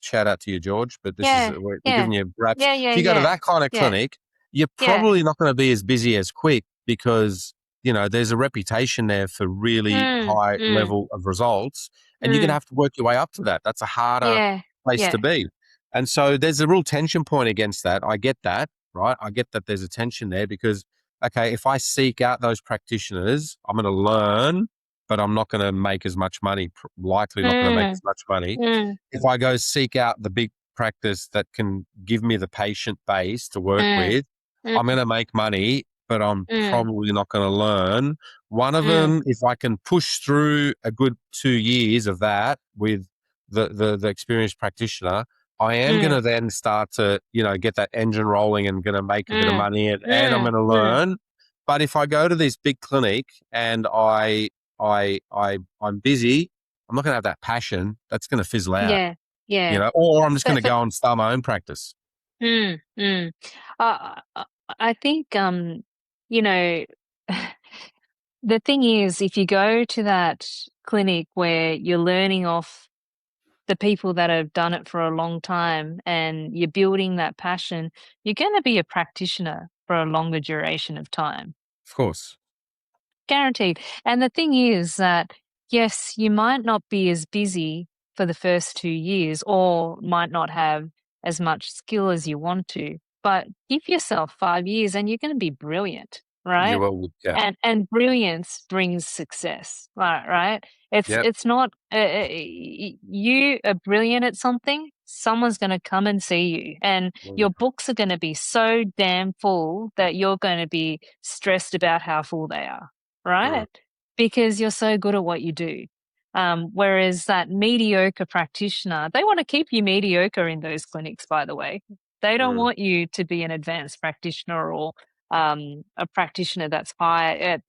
shout out to you, George, but we're giving you raps. If you go to that kind of clinic, you're probably not going to be as busy as quick because there's a reputation there for really high level of results, and you're going to have to work your way up to that. That's a harder place to be. And so there's a real tension point against that. I get that. right? I get that there's a tension there because, okay, if I seek out those practitioners, I'm going to learn, but I'm not going to make as much money, likely not going to make Mm, as much money. mm, If I go seek out the big practice that can give me the patient base to work mm, with, mm, I'm going to make money, but I'm mm, probably not going to learn. One of mm. them, if I can push through a good 2 years of that with the experienced practitioner, I am going Mm, to then start to, get that engine rolling and going to make a bit of mm, money and I'm mm, going to mm. learn. But if I go to this big clinic and I'm busy, I'm not going to have that passion. That's going to fizzle out, Yeah, yeah. or I'm just going But, to go and start my own practice. mm, mm. I think, you know, the thing is, if you go to that clinic where you're learning off the people that have done it for a long time and you're building that passion, you're going to be a practitioner for a longer duration of time. Of course. Guaranteed. And the thing is that, yes, you might not be as busy for the first 2 years or might not have as much skill as you want to, but give yourself 5 years and you're going to be brilliant, You right? will. Yeah. And brilliance brings success, right? Yep. It's not you are brilliant at something. Someone's going to come and see you, and your books are going to be so damn full that you're going to be stressed about how full they are, Mm, right? Because you're so good at what you do. Whereas that mediocre practitioner, they want to keep you mediocre in those clinics, by the way. They don't mm. want you to be an advanced practitioner or a practitioner that's high.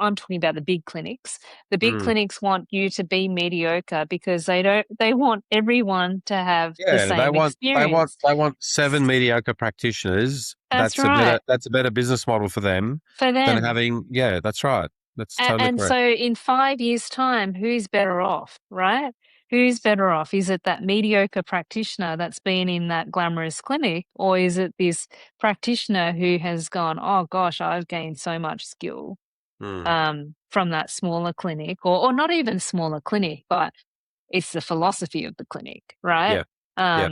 I'm talking about the big clinics. The big Mm. clinics want you to be mediocre because they want everyone to have the Yeah, they same want they want experience. they want 7 mediocre practitioners. That's That's right. a better business model for them For than them. having. Yeah, that's right. That's totally And correct. so in 5 years' time, who's better off, right? Who's better off? Is it that mediocre practitioner that's been in that glamorous clinic, or is it this practitioner who has gone, oh gosh, I've gained so much skill Mm. from that smaller clinic, or not even smaller clinic, but it's the philosophy of the clinic, right? Yeah, yeah.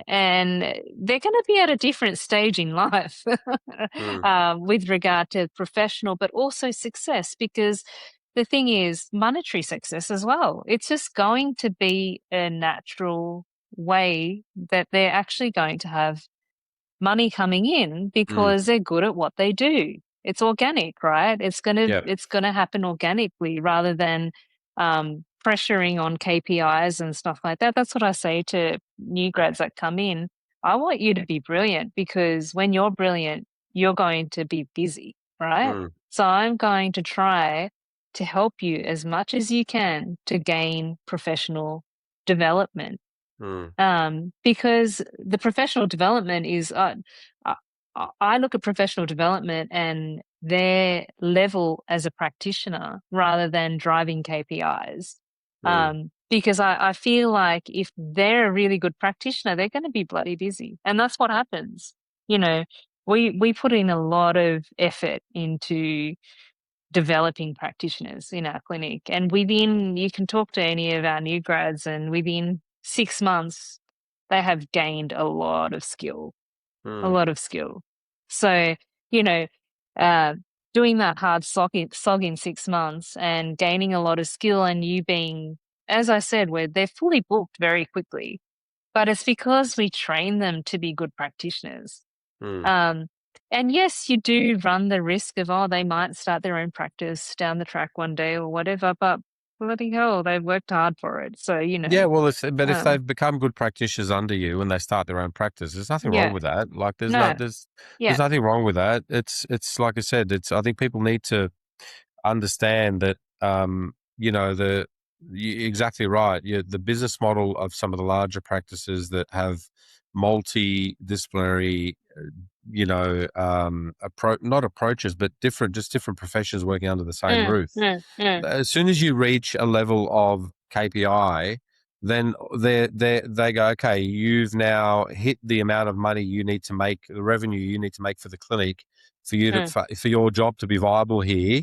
And they're going to be at a different stage in life Mm, with regard to professional, but also success, because the thing is monetary success as well. It's just going to be a natural way that they're actually going to have money coming in mm. because they're good at what they do. It's organic, right? Yeah. It's gonna happen organically rather than pressuring on KPIs and stuff like that. That's what I say to new grads that come in. I want you to be brilliant because when you're brilliant, you're going to be busy, right? Mm, So I'm going to try to help you as much as you can to gain professional development, mm, because the professional development is, I I look at professional development and their level as a practitioner rather than driving KPIs. mm, Because I feel like if they're a really good practitioner, they're going to be bloody busy. And that's what happens. You know, we put in a lot of effort into developing practitioners in our clinic. And within, you can talk to any of our new grads, and within 6 months, they have gained a lot of skill, a mm, lot of skill. So, you know, uh, doing that hard slog in 6 months and gaining a lot of skill, and you being, as I said, where they're fully booked very quickly, but it's because we train them to be good practitioners. mm. Um, and yes, you do run the risk of, oh, they might start their own practice down the track one day or whatever, but bloody hell, they've worked hard for it. So, Yeah, well, if um, they've become good practitioners under you and they start their own practice, there's nothing wrong yeah, with that. Like, no, there's yeah, nothing wrong with that. It's like I said, I think people need to understand that, you're exactly right. The business model of some of the larger practices that have multidisciplinary, not approaches, but just different professions working under the same mm, roof. mm, mm, As soon as you reach a level of KPI, then they go, okay, you've now hit the amount of money you need to make, the revenue you need to make for the clinic for you to mm, for your job to be viable here.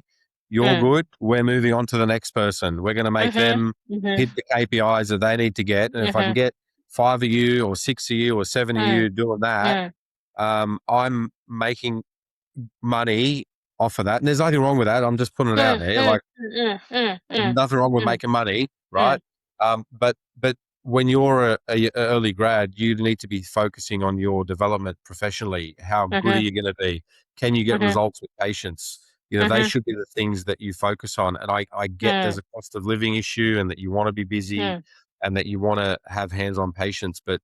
You're mm, good. We're moving on to the next person. We're going to make mhm, them mhm, hit the KPIs that they need to get. And if I can mhm, get 5 of you or 6 of you or 7 of mm, you doing that, mm, I'm making money off of that. And there's nothing wrong with that. I'm just putting it out there. Like, nothing wrong with making money, right? But when you're a early grad, you need to be focusing on your development professionally. How good are you going to be? Can you get results with patients? They should be the things that you focus on. And I get there's a cost of living issue, and that you want to be busy, and that you want to have hands-on patients. But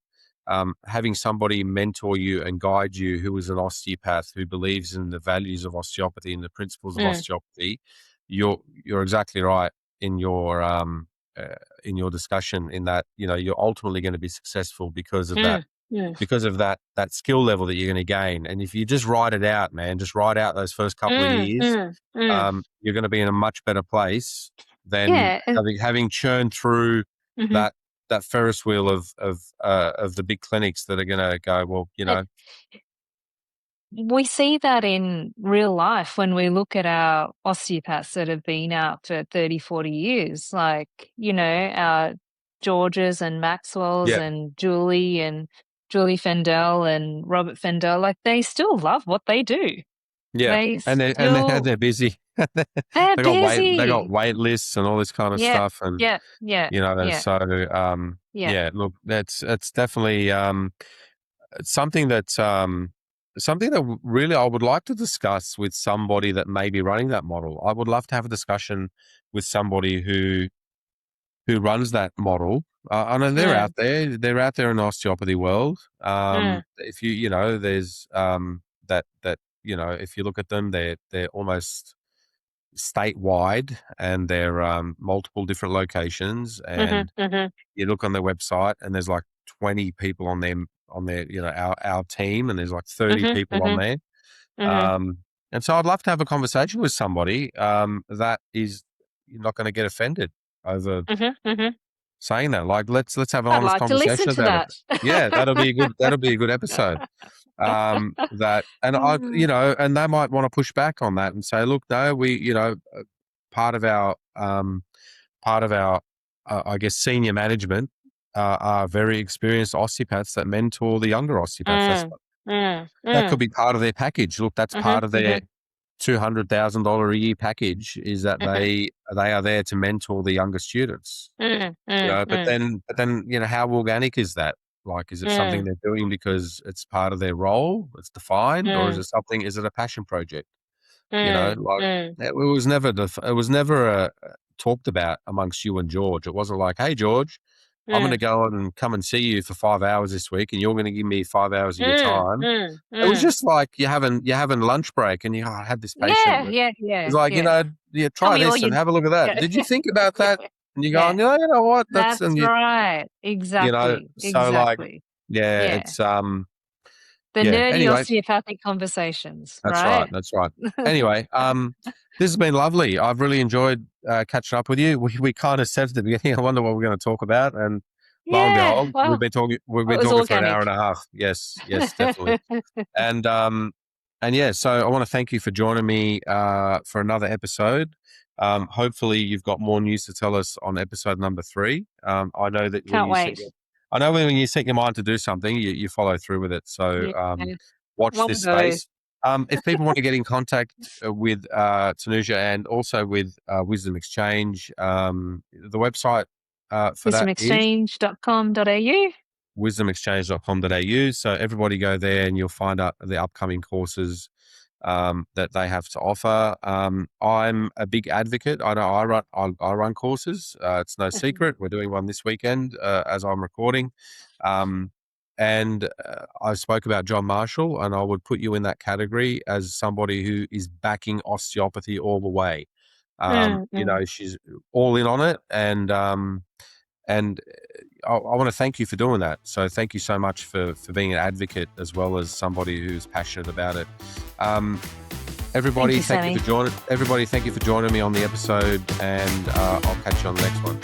having somebody mentor you and guide you who is an osteopath, who believes in the values of osteopathy and the principles of osteopathy, you're exactly right in your discussion, in that you're ultimately going to be successful because of that. Because of that skill level that you're going to gain. And if you just write it out, man, just write out those first couple of years, you're going to be in a much better place than having churned through that Ferris wheel of the big clinics that are going to go, well, we see that in real life when we look at our osteopaths that have been out for 30, 40 years, like, our Georges and Maxwell's and Julie Fendel and Robert Fendel, like, they still love what they do. Yeah, they're busy. They're busy. They got wait lists and all this kind of stuff, and so look, that's definitely something that really I would like to discuss with somebody that may be running that model. I would love to have a discussion with somebody who runs that model. I know they're out there. They're out there in the osteopathy world. If there's that if you look at them, they're almost statewide, and they're multiple different locations. And you look on their website, and there's like 20 people on their our team, and there's like 30 people on there. And so I'd love to have a conversation with somebody that is not going to get offended over saying that. Like, let's have an honest conversation about it. Yeah, that'll be a good episode. That, and and they might want to push back on that and say, look, no, we, part of our I guess senior management are very experienced osteopaths that mentor the younger osteopaths. That could be part of their package. Look, that's part of their $200,000 a year package, is that they are there to mentor the younger students. But then how organic is that? Like, is it something they're doing because it's part of their role, it's defined, or is it a passion project? It was never talked about amongst you and George. It wasn't like, hey, George, I'm going to go and come and see you for 5 hours this week, and you're going to give me 5 hours of your time. It was just like you're having lunch break, and I had this patient. It's like, try this and have a look at that. Did you think about that? And you go, you know what? That's right. Exactly. So exactly. It's the nerdy osteopathic conversations. That's right. Anyway, this has been lovely. I've really enjoyed catching up with you. We kind of said at the beginning, I wonder what we're going to talk about, and lo and behold, we've been talking for an hour and a half. Yes, definitely. And so I want to thank you for joining me for another episode. Hopefully you've got more news to tell us on episode number 3. I know that when you set your mind to do something, you follow through with it. So watch this space. If people want to get in contact with Thanuja and also with Wisdom Exchange, the website for wisdomexchange.com.au. wisdomexchange.com.au. So everybody go there, and you'll find out the upcoming courses that they have to offer. I'm a big advocate. I know I run courses. It's no secret. We're doing one this weekend as I'm recording. And I spoke about John Marshall, and I would put you in that category as somebody who is backing osteopathy all the way. She's all in on it, and I want to thank you for doing that. So thank you so much for being an advocate as well as somebody who's passionate about it. Everybody, thank you for joining me on the episode, and I'll catch you on the next one.